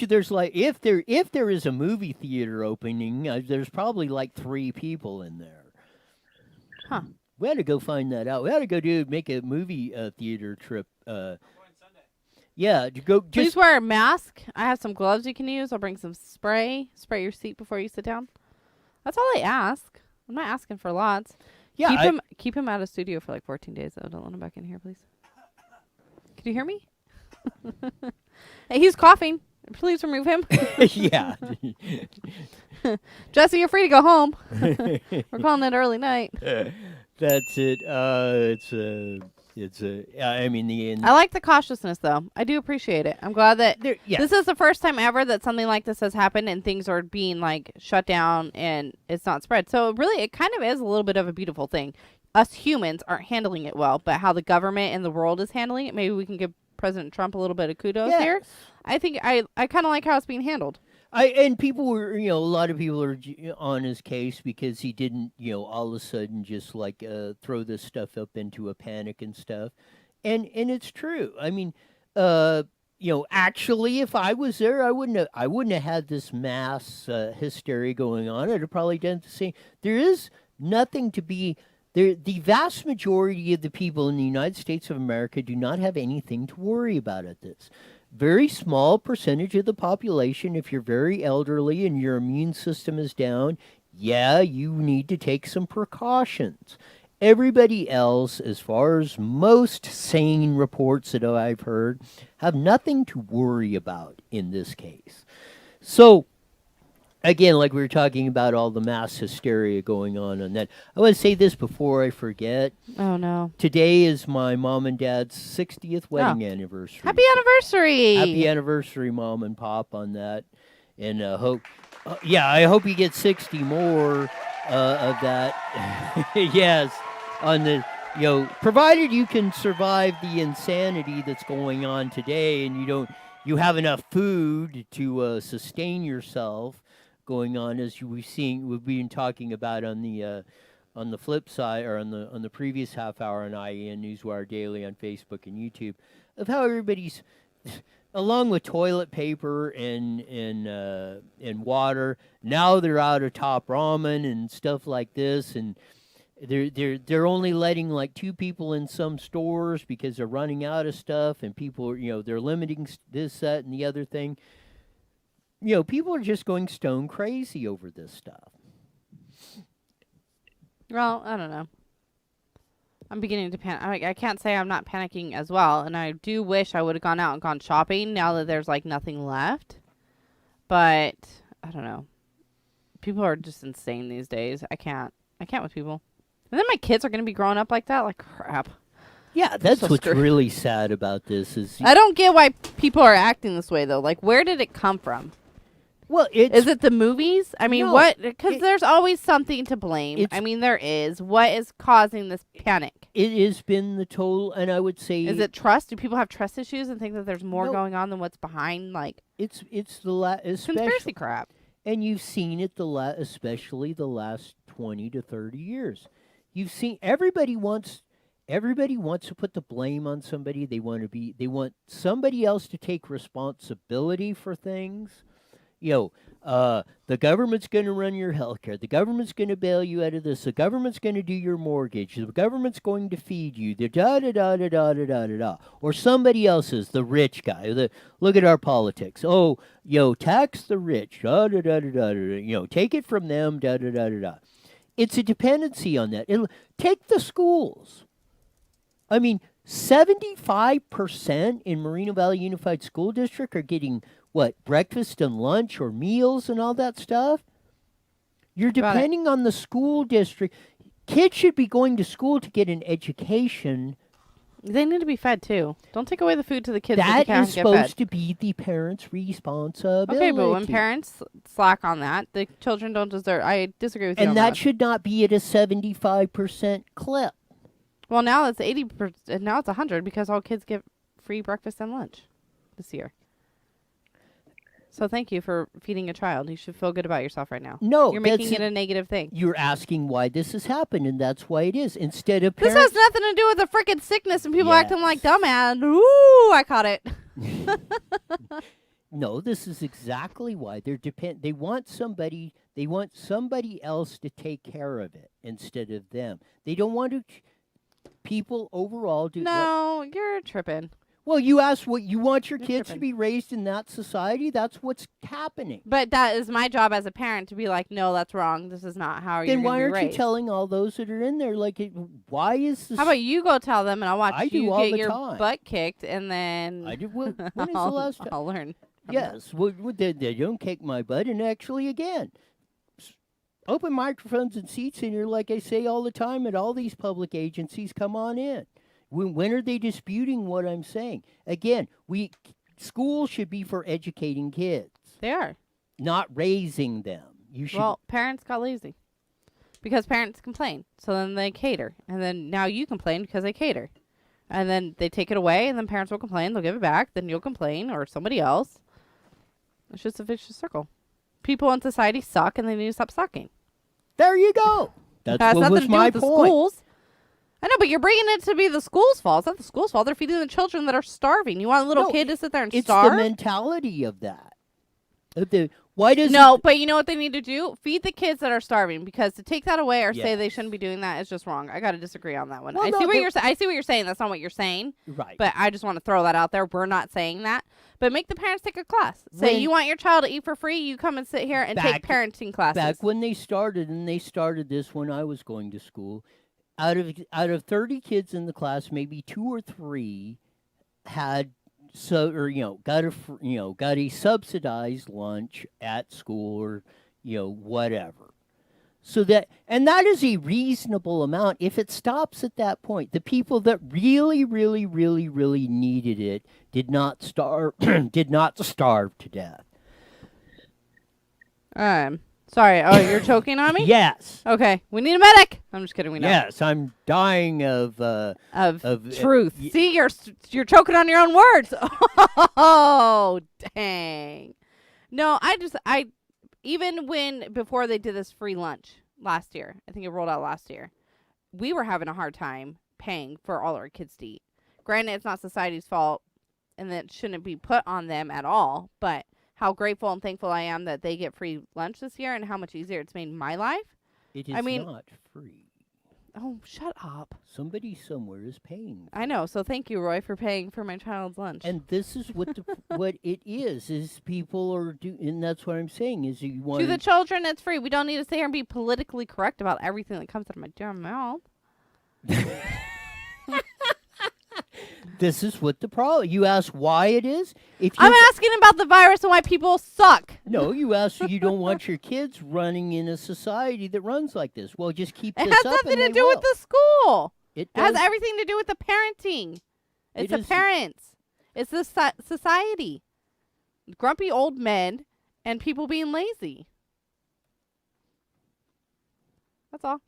S2: you. There's like if there is a movie theater opening, there's probably like 3 people in there.
S1: Huh.
S2: We had to go find that out. We had to go make a movie theater trip. Yeah, to go.
S1: Please wear a mask. I have some gloves you can use. I'll bring some spray. Spray your seat before you sit down. That's all I ask. I'm not asking for lots. Yeah, keep him out of studio for like 14 days though. Don't let him back in here, please. Can you hear me? Hey, he's coughing. Please remove him.
S2: Yeah.
S1: Jesse, you're free to go home. We're calling it early night.
S2: That's it. I mean,
S1: I like the cautiousness, though. I do appreciate it. I'm glad that
S2: yeah.
S1: this is the first time ever that something like this has happened and things are being like shut down and it's not spread. So really, it kind of is a little bit of a beautiful thing. Us humans aren't handling it well, but how the government and the world is handling it, maybe we can give President Trump a little bit of kudos here. I think I kind of like how it's being handled.
S2: And people were, a lot of people are on his case because he didn't, all of a sudden just like throw this stuff up into a panic and stuff. And it's true. I mean, actually, if I was there, I wouldn't have had this mass hysteria going on. I'd have probably done the same. There is nothing to be there. The vast majority of the people in the United States of America do not have anything to worry about at this. Very small percentage of the population, if you're very elderly and your immune system is down, yeah, you need to take some precautions. Everybody else, as far as most sane reports that I've heard, have nothing to worry about in this case. So, again, like we were talking about all the mass hysteria going on that. I want to say this before I forget.
S1: Oh, no.
S2: Today is my mom and dad's 60th wedding anniversary.
S1: Happy anniversary.
S2: Happy anniversary, Mom and Pop, on that. And I hope you get 60 more of that. Yes. On the, provided you can survive the insanity that's going on today and you have enough food to sustain yourself going on, as we've been talking about on the flip side, or on the previous half hour on IEN Newswire Daily on Facebook and YouTube, of how everybody's, along with toilet paper and water, now they're out of Top Ramen and stuff like this, and they're only letting like 2 people in some stores because they're running out of stuff, and people they're limiting this, that, and the other thing. People are just going stone crazy over this stuff.
S1: Well, I don't know. I'm beginning to panic. I can't say I'm not panicking as well, and I do wish I would have gone out and gone shopping now that there's like nothing left. But I don't know. People are just insane these days. I can't with people. And then my kids are going to be growing up like that. Like, crap.
S2: Yeah, that's
S1: so
S2: what's
S1: screwed.
S2: really sad about this.
S1: I don't get why people are acting this way, though. Like, where did it come from?
S2: Well,
S1: is it the movies? I mean,
S2: no,
S1: what? Because there's always something to blame. I mean, there is. What is causing this panic?
S2: It has been the total, and I would say...
S1: Is it trust? Do people have trust issues and think that there's more going on than what's behind? Like,
S2: it's the
S1: conspiracy crap.
S2: And you've seen it especially the last 20 to 30 years. You've seen everybody wants to put the blame on somebody. They want somebody else to take responsibility for things. The government's going to run your health care. The government's going to bail you out of this. The government's going to do your mortgage. The government's going to feed you. The da-da-da-da-da-da-da-da. Or somebody else is the rich guy. Look at our politics. Oh, tax the rich. Da-da-da-da-da-da. Take it from them. Da-da-da-da-da. It's a dependency on that. Take the schools. I mean, 75% in Moreno Valley Unified School District are getting, breakfast and lunch or meals and all that stuff? You're depending on the school district. Kids should be going to school to get an education.
S1: They need to be fed, too. Don't take away the food to the kids.
S2: That is supposed to be the parents' responsibility.
S1: Okay, but when parents slack on that, the children don't deserve... I disagree with you on
S2: that. And that should not be at a 75% clip.
S1: Well, now it's 80%. Now it's 100 because all kids get free breakfast and lunch this year. So thank you for feeding a child. You should feel good about yourself right now.
S2: No,
S1: you're making it a negative thing.
S2: You're asking why this has happened, and that's why it is. Instead of parents...
S1: This has nothing to do with the freaking sickness and people acting like dumbass. Ooh, I caught it.
S2: No, this is exactly why they want somebody else to take care of it instead of them. They don't want to. People overall do.
S1: No, you're tripping.
S2: Well, you asked what you want your kids to be raised in that society. That's what's happening.
S1: But that is my job as a parent to be like, no, that's wrong. This is not how you're going to be raised.
S2: Then why aren't you telling all those that are in there? Like, why is this?
S1: How about you go tell them and I'll watch you get your
S2: time.
S1: Butt kicked and then
S2: I do. When is the last time?
S1: I'll learn.
S2: Yes, well, they don't kick my butt, and actually, again, Open microphones and seats in here, like I say all the time at all these public agencies. Come on in. When are they disputing what I'm saying? Again, school should be for educating kids,
S1: They are.
S2: not raising them. You should.
S1: Well, parents got lazy because parents complain. So then they cater. And then now you complain because they cater. And then they take it away, and then parents will complain. They'll give it back. Then you'll complain, or somebody else. It's just a vicious circle. People in society suck, and they need to stop sucking.
S2: There you go. That's
S1: Has
S2: what
S1: nothing
S2: was
S1: to do
S2: my
S1: with the
S2: point.
S1: schools. I know, but you're bringing it to be the school's fault. It's not the school's fault. They're feeding the children that are starving. You want a little
S2: No,
S1: kid to sit there and
S2: It's
S1: starve?
S2: the mentality of that. Why does
S1: No, but you know what they need to do? Feed the kids that are starving, because to take that away or say they
S2: Yes.
S1: shouldn't be doing that is just wrong. I got to disagree on that one.
S2: Well,
S1: I
S2: no,
S1: see what
S2: but-
S1: you're saying. I see what you're saying. That's not what you're saying.
S2: Right.
S1: But I just want to throw that out there. We're not saying that. But make the parents take a class. Say
S2: When-
S1: you want your child to eat for free, you come and sit here and take parenting classes.
S2: Back when they started, and they started this when I was going to school, out of 30 kids in the class, maybe 2 or 3 had got a subsidized lunch at school, or whatever. So that is a reasonable amount if it stops at that point. The people that really, really, really, really needed it did not starve did not starve to death.
S1: Sorry. Oh, you're choking on me?
S2: Yes.
S1: Okay. We need a medic. I'm just kidding. We don't.
S2: Yes, I'm dying of
S1: Truth. See, you're choking on your own words. Oh, dang. No, even before they did this free lunch last year, I think it rolled out last year, we were having a hard time paying for all our kids to eat. Granted, it's not society's fault, and that shouldn't be put on them at all, but how grateful and thankful I am that they get free lunch this year, and how much easier it's made my life.
S2: It is not free.
S1: Oh, shut up.
S2: Somebody somewhere is paying.
S1: I know, so thank you, Roy, for paying for my child's lunch.
S2: And this is what what it is people are doing, and that's what I'm saying, is you want
S1: to the children, it's free. We don't need to sit here and be politically correct about everything that comes out of my damn mouth.
S2: This is what the problem. You ask why it is.
S1: I'm asking about the virus and why people suck.
S2: No, you ask. You don't want your kids running in a society that runs like this. Well, just keep
S1: It
S2: this
S1: has
S2: up.
S1: nothing
S2: and
S1: to
S2: they
S1: do
S2: will.
S1: with the school.
S2: It
S1: It has
S2: does.
S1: everything to do with the parenting. It's the parents. It's the society. Grumpy old men and people being lazy. That's all.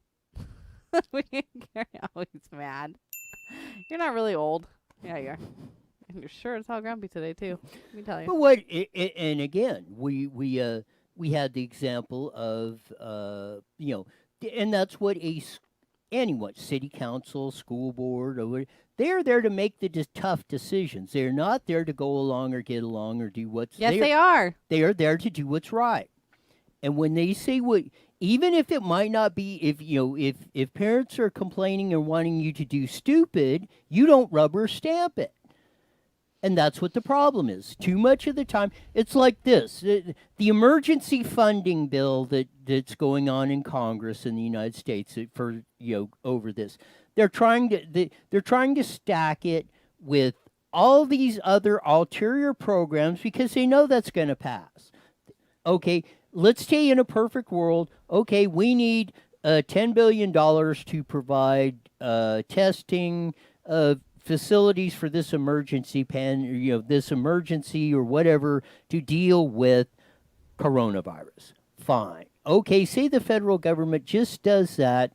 S1: We can carry on. Oh, he's mad. You're not really old. Yeah, you are. And you're sure as hell grumpy today, too. Let me tell you.
S2: But what? And again, we had the example of and that's what anyone, city council, school board, or they're there to make the tough decisions. They're not there to go along or get along or do what's.
S1: Yes, they are.
S2: They are there to do what's right. And when they say what, even if it might not be, if parents are complaining and wanting you to do stupid, you don't rubber stamp it. And that's what the problem is. Too much of the time, it's like this: the emergency funding bill that's going on in Congress in the United States for over this. They're trying to stack it with all these other ulterior programs because they know that's going to pass. Okay, let's say in a perfect world, okay, we need $10 billion to provide testing facilities for this emergency this emergency or whatever to deal with coronavirus. Fine. Okay, say the federal government just does that,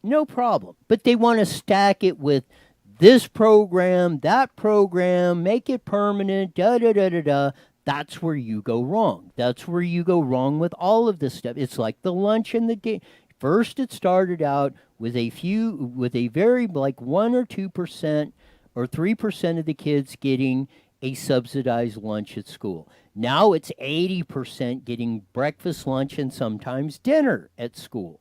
S2: no problem. But they want to stack it with this program, that program, make it permanent, da-da-da-da-da. That's where you go wrong. That's where you go wrong with all of this stuff. It's like the lunch and the day. First, it started out with a very like 1 or 2% or 3% of the kids getting a subsidized lunch at school. Now it's 80% getting breakfast, lunch, and sometimes dinner at school.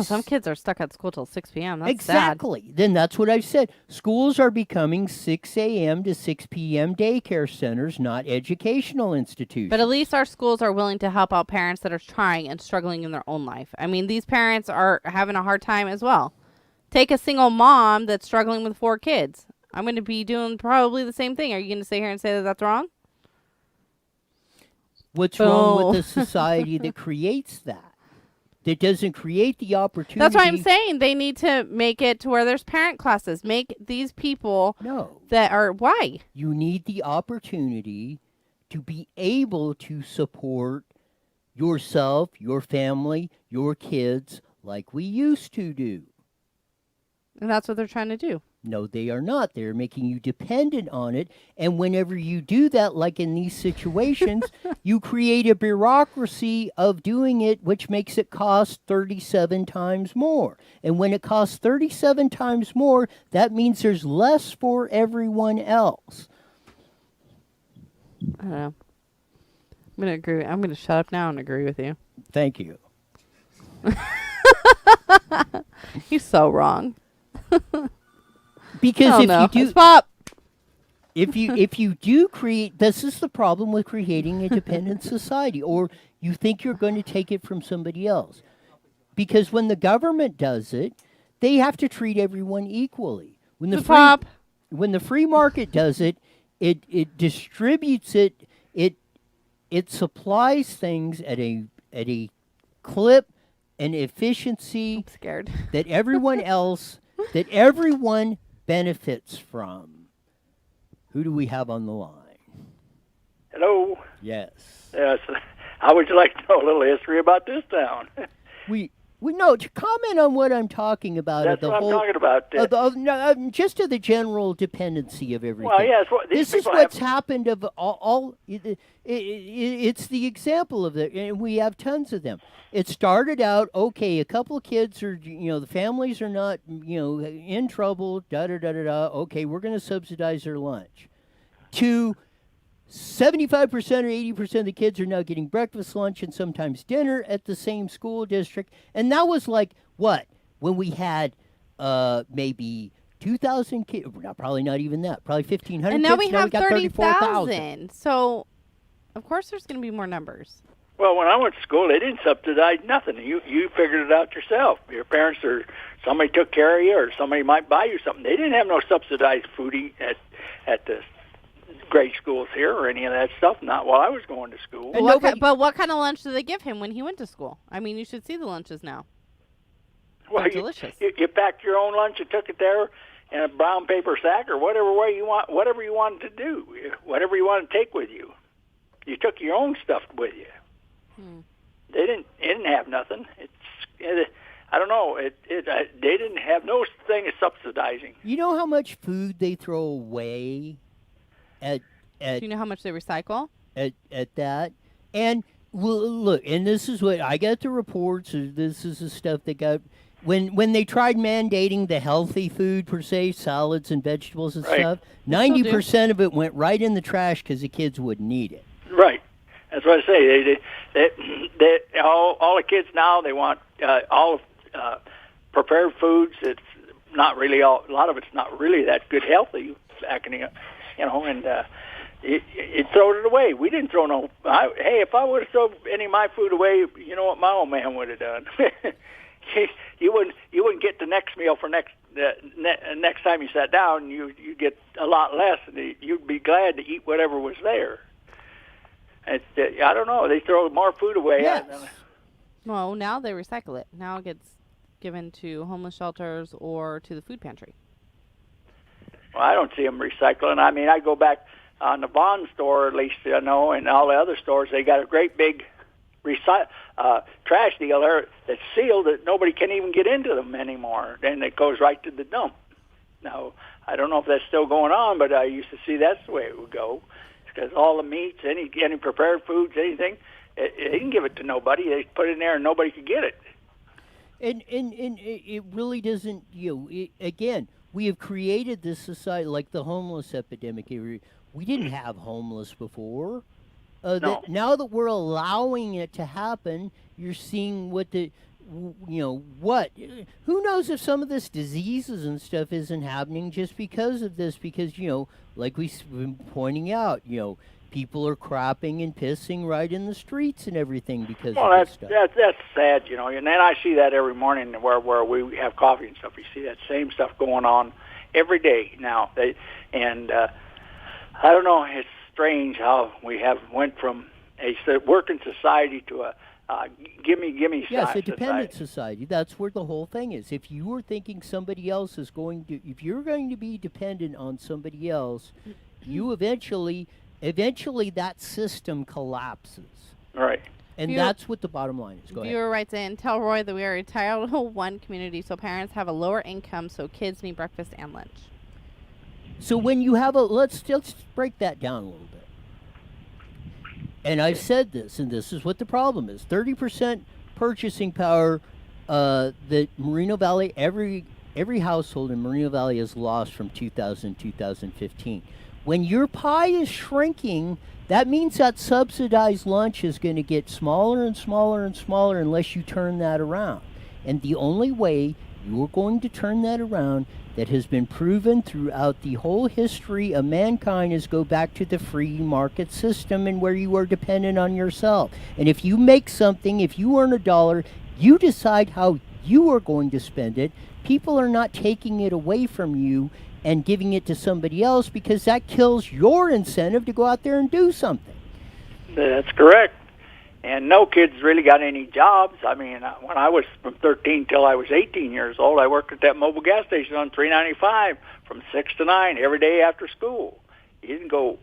S1: Some kids are stuck at school till 6 p.m. That's
S2: exactly.
S1: sad.
S2: Then that's what I've said. Schools are becoming 6 a.m. to 6 p.m. daycare centers, not educational institutions.
S1: But at least our schools are willing to help out parents that are trying and struggling in their own life. I mean, these parents are having a hard time as well. Take a single mom that's struggling with 4 kids. I'm going to be doing probably the same thing. Are you going to sit here and say that that's wrong?
S2: What's wrong
S1: Boom.
S2: with a society that creates that? That doesn't create the opportunity.
S1: That's why I'm saying they need to make it to where there's parent classes. Make these people
S2: No.
S1: that are why?
S2: You need the opportunity to be able to support yourself, your family, your kids like we used to do.
S1: And that's what they're trying to do.
S2: No, they are not. They're making you dependent on it. And whenever you do that, like in these situations, you create a bureaucracy of doing it, which makes it cost 37 times more. And when it costs 37 times more, that means there's less for everyone else.
S1: I don't know. I'm gonna agree. I'm gonna shut up now and agree with you.
S2: Thank you.
S1: He's so wrong.
S2: Because if you do,
S1: It's pop.
S2: if you do create, this is the problem with creating a dependent society, or you think you're going to take it from somebody else. Because when the government does it, they have to treat everyone equally. When the when the free market does it, it distributes it, it supplies things at a clip and efficiency
S1: I'm scared.
S2: that everyone benefits from. Who do we have on the line?
S7: Hello.
S2: Yes.
S7: Yes. How would you like to know a little history about this town?
S2: We no, to comment on what I'm talking about.
S7: That's what I'm talking about.
S2: Just to the general dependency of everything.
S7: Well, yes.
S2: This is what's happened of all it's the example of it, and we have tons of them. It started out, okay, a couple of kids are, the families are not, in trouble, okay, we're going to subsidize their lunch. To 75% or 80% of the kids are now getting breakfast, lunch, and sometimes dinner at the same school district. And that was like, what? When we had maybe 2,000 kids, probably not even that, probably 1,500
S1: And now
S2: kids.
S1: we have
S2: got
S1: 30,000. So, of course, there's going to be more numbers.
S7: Well, when I went to school, they didn't subsidize nothing. You figured it out yourself. Your parents or somebody took care of you, or somebody might buy you something. They didn't have no subsidized foodie at the grade schools here or any of that stuff. Not while I was going to school.
S1: But what kind of lunch did they give him when he went to school? I mean, you should see the lunches now.
S7: Well,
S1: They're delicious.
S7: You packed your own lunch and took it there in a brown paper sack or whatever way you want, whatever you wanted to do, whatever you wanted to take with you. You took your own stuff with you. They didn't have nothing. I don't know. They didn't have no thing as subsidizing.
S2: You know how much food they throw away at
S1: Do you know how much they recycle?
S2: At that? And look, and this is what I got the reports. This is the stuff that got when they tried mandating the healthy food per se, salads and vegetables and stuff. 90% of it went right in the trash because the kids wouldn't eat it.
S7: Right. That's what I say. They all the kids now, they want all prepared foods. It's not really a lot of it's not really that good healthy. And you throw it away. We didn't throw no. Hey, if I would have thrown any of my food away, you know what my old man would have done. You wouldn't get the next meal for next time you sat down. You get a lot less, and you'd be glad to eat whatever was there. I don't know. They throw more food away.
S2: Yes.
S1: Well, now they recycle it. Now it gets given to homeless shelters or to the food pantry.
S7: Well, I don't see them recycling. I mean, I go back on the Bond store, at least, and all the other stores. They got a great big trash deal there that's sealed that nobody can even get into them anymore. Then it goes right to the dump. Now, I don't know if that's still going on, but I used to see that's the way it would go. Because all the meats, any prepared foods, anything, they didn't give it to nobody. They put it in there and nobody could get it.
S2: And it really doesn't, again, we have created this society, like the homeless epidemic. We didn't have homeless before.
S7: No.
S2: Now that we're allowing it to happen, you're seeing what who knows if some of this diseases and stuff isn't happening just because of this, because, like we've been pointing out, people are crapping and pissing right in the streets and everything because of this stuff.
S7: That's sad, and then I see that every morning where we have coffee and stuff. You see that same stuff going on every day now. I don't know, it's strange how we went from working society to a gimme
S2: Yes, a
S7: society.
S2: dependent society. That's where the whole thing is. If you are thinking somebody else is going to, if you're going to be dependent on somebody else, you eventually that system collapses.
S7: Right.
S2: And that's what the bottom line is. Go ahead.
S1: Viewer writes in, tell Roy that we are a Title I community, so parents have a lower income, so kids need breakfast and lunch.
S2: So when you have let's break that down a little bit. And I've said this, and this is what the problem is: 30% purchasing power that Moreno Valley, every household in Moreno Valley has lost from 2015. When your pie is shrinking, that means that subsidized lunch is going to get smaller and smaller and smaller unless you turn that around. And the only way you're going to turn that around, that has been proven throughout the whole history of mankind, is go back to the free market system and where you are dependent on yourself. And if you make something, if you earn $1, you decide how you are going to spend it. People are not taking it away from you and giving it to somebody else, because that kills your incentive to go out there and do something.
S7: That's correct. And no kids really got any jobs. I mean, when I was from 13 till I was 18 years old, I worked at that mobile gas station on 395 from 6 to 9 every day after school. You didn't go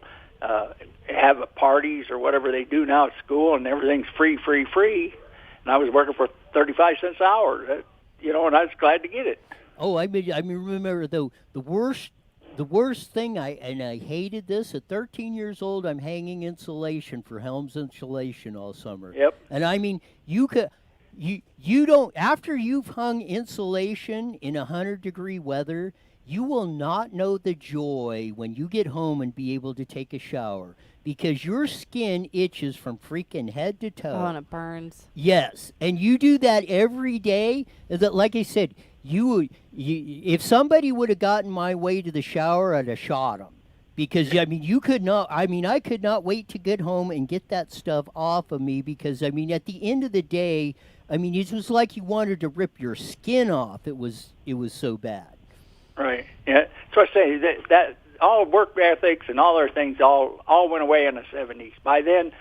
S7: have parties or whatever they do now at school, and everything's free. And I was working for 35 cents an hour, and I was glad to get it.
S2: Oh, I remember though the worst thing, I hated this. At 13 years old, I'm hanging insulation for Helms Insulation all summer.
S7: Yep.
S2: And I mean, you don't, after you've hung insulation in 100-degree weather, you will not know the joy when you get home and be able to take a shower, because your skin itches from freaking head to toe.
S1: Oh, and it burns.
S2: Yes, and you do that every day. That, like I said, you if somebody would have gotten my way to the shower, I'd have shot them. Because, I could not wait to get home and get that stuff off of me, because, at the end of the day, it was like you wanted to rip your skin off. It was so bad.
S7: Right. Yeah. So I say that all work ethics and all other things all went away in the 70s. By then,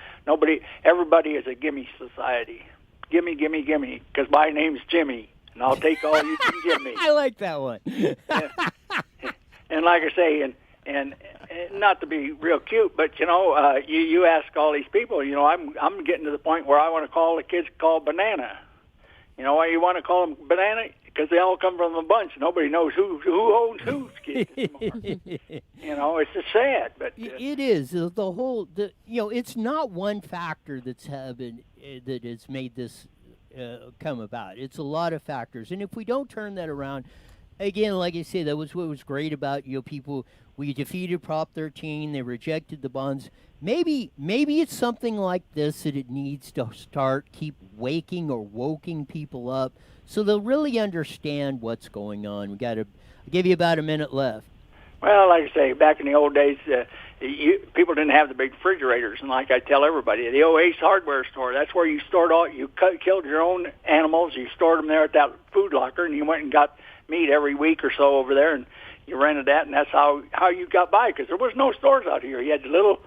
S7: everybody is a gimme society. Gimme, because my name's Jimmy, and I'll take all you can give me.
S2: I like that one.
S7: And like I say, and not to be real cute, but you ask all these people. I'm getting to the point where I want to call the kids called Banana. You know why you want to call them Banana? Because they all come from a bunch. Nobody knows who owns whose kids anymore. It's just sad. But
S2: it is the whole. It's not one factor that has made this come about. It's a lot of factors, and if we don't turn that around, again, like I say, that was what was great about people. We defeated Prop 13. They rejected the bonds. Maybe it's something like this that it needs to keep woking people up, so they'll really understand what's going on. We got to give you about a minute left.
S7: Well, like I say, back in the old days, people didn't have the big refrigerators, and like I tell everybody, the old Ace Hardware store, that's where you stored killed your own animals. You stored them there at that food locker, and you went and got meat every week or so over there, and you rented that, and that's how you got by, because there was no stores out here. You had the little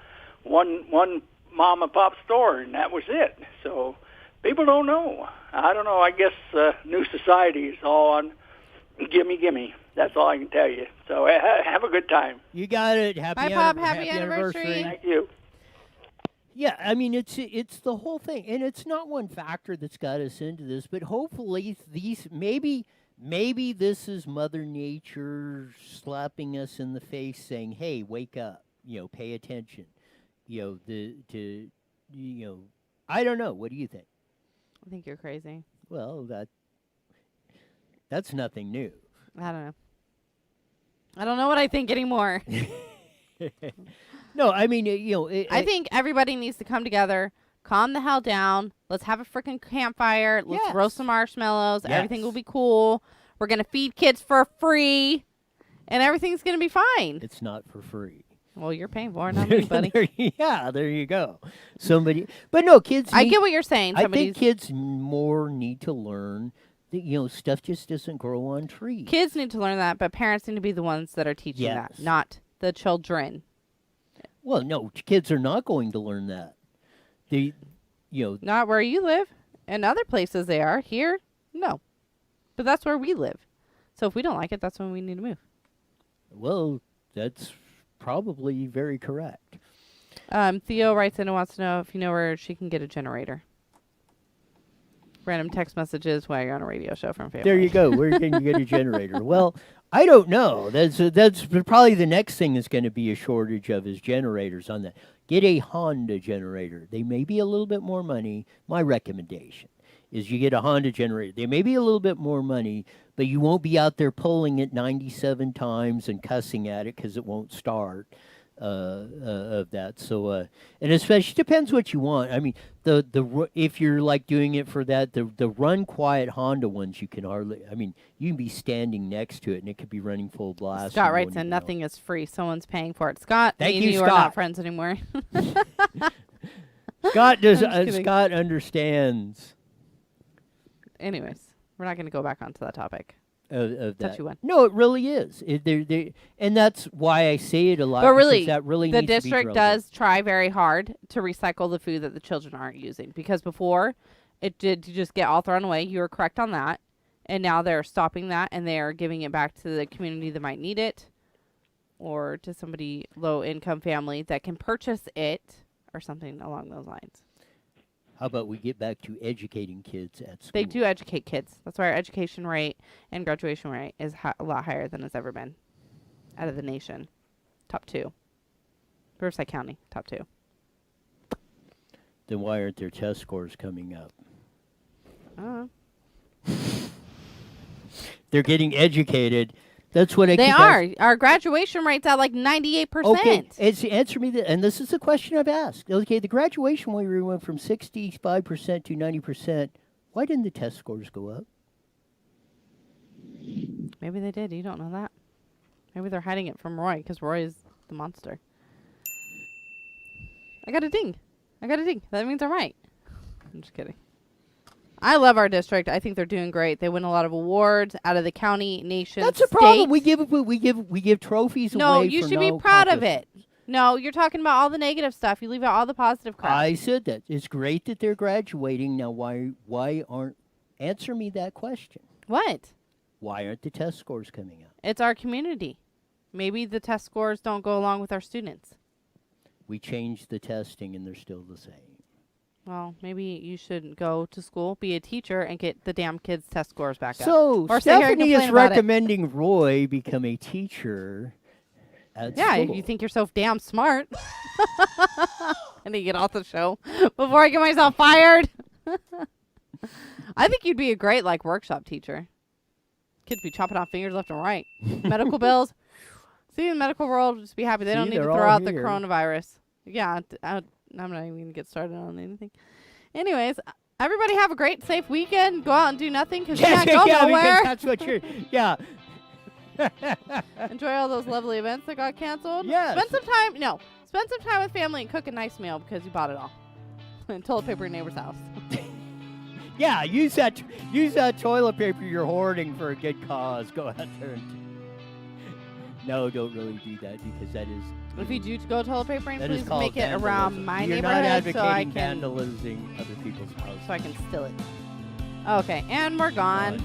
S7: one mom and pop store, and that was it. So people don't know. I don't know. I guess new society is all on gimme. That's all I can tell you. So have a good time.
S2: You got it.
S1: Bye, Pop. Happy anniversary.
S7: Thank you.
S2: Yeah, it's the whole thing, and it's not one factor that's got us into this, but hopefully maybe this is Mother Nature slapping us in the face, saying, "Hey, wake up! Pay attention." I don't know. What do you think?
S1: I think you're crazy.
S2: Well, that's nothing new.
S1: I don't know. I don't know what I think anymore.
S2: No, I
S1: think everybody needs to come together, calm the hell down. Let's have a freaking campfire. Let's roast some marshmallows.
S2: Yes.
S1: Everything will be cool. We're going to feed kids for free, and everything's going to be fine.
S2: It's not for free.
S1: Well, you're paying for it, not me, buddy.
S2: There you go. But no, kids.
S1: I get what you're saying.
S2: I think kids more need to learn that stuff just doesn't grow on trees.
S1: Kids need to learn that, but parents need to be the ones that are teaching that, not the children.
S2: Well, no, kids are not going to learn that. the,
S1: Not where you live. In other places they are. Here, no. But that's where we live. So if we don't like it, that's when we need to move.
S2: well, that's probably very correct.
S1: Theo writes in and wants to know if you know where she can get a generator. Random text messages while you're on a radio show from family.
S2: There you go. Where can you get a generator? Well, I don't know. That's probably the next thing that's going to be a shortage of is generators on that. Get a Honda generator. They may be a little bit more money. My recommendation is you get a Honda generator. They may be a little bit more money, but you won't be out there pulling it 97 times and cussing at it because it won't start. Of that, so and especially depends what you want. I mean, if you're like doing it for that, the run quiet Honda ones, you can hardly. I mean, you can be standing next to it and it could be running full blast.
S1: Scott writes in, nothing is free. Someone's paying for it. Scott,
S2: Thank
S1: me and
S2: you,
S1: you
S2: Scott.
S1: are not friends anymore.
S2: Scott does.
S1: I'm just kidding.
S2: Scott understands.
S1: Anyways, we're not going to go back onto that topic.
S2: Of that.
S1: Touchy one.
S2: No, it really is. And that's why I say it a lot.
S1: But really,
S2: because that really
S1: the
S2: needs to be
S1: district
S2: drilled
S1: does try very hard to recycle the food that the children aren't using. Because before, it did just get all thrown away. You were correct on that. And now they're stopping that, and they're giving it back to the community that might need it, or to somebody low-income family that can purchase it, or something along those lines.
S2: How about we get back to educating kids at school?
S1: They do educate kids. That's why our education rate and graduation rate is a lot higher than it's ever been out of the nation. Top 2. Riverside County, top 2.
S2: Then why aren't their test scores coming up? They're getting educated. That's what I
S1: They
S2: keep
S1: are. Our graduation rate's at like 98%.
S2: Okay, answer me and this is the question I've asked. Okay, the graduation rate went from 65% to 90%. Why didn't the test scores go up?
S1: Maybe they did. You don't know that. Maybe they're hiding it from Roy because Roy is the monster. I got a ding. That means I'm right. I'm just kidding. I love our district. I think they're doing great. They win a lot of awards out of the county, nation,
S2: That's a
S1: state.
S2: problem. We give trophies away.
S1: No, you
S2: for
S1: should be
S2: no
S1: proud of it.
S2: accomplishments.
S1: No, you're talking about all the negative stuff. You leave out all the positive crap.
S2: I said that. It's great that they're graduating. Now why aren't answer me that question.
S1: What?
S2: Why aren't the test scores coming up?
S1: It's our community. Maybe the test scores don't go along with our students.
S2: We changed the testing and they're still the same.
S1: Well, maybe you should go to school, be a teacher, and get the damn kids' test scores back up.
S2: So
S1: Or sit here and
S2: Stephanie
S1: complain
S2: is
S1: about it.
S2: recommending Roy become a teacher at
S1: Yeah,
S2: school.
S1: you think you're so damn smart. I need to get off the show before I get myself fired. I think you'd be a great workshop teacher. Kids be chopping off fingers left and right. Medical bills. See, in the medical world, just be happy. They don't need to
S2: they're
S1: throw
S2: all
S1: out the
S2: here.
S1: coronavirus. Yeah, I'm not even going to get started on anything. Anyways, everybody have a great, safe weekend. Go out and do nothing because you can't go
S2: because
S1: nowhere.
S2: that's what you're. Yeah.
S1: Enjoy all those lovely events that got canceled.
S2: Yes.
S1: Spend some time with family and cook a nice meal because you bought it all. And toilet paper your neighbor's house.
S2: Yeah, use that toilet paper you're hoarding for a good cause. Go out there and no, don't really do that because that is.
S1: If you do go toilet papering,
S2: That is
S1: please
S2: called
S1: make it around
S2: vandalism.
S1: my
S2: You're not
S1: neighborhood so I
S2: advocating
S1: can
S2: vandalizing other people's houses.
S1: steal it. Okay, and we're gone.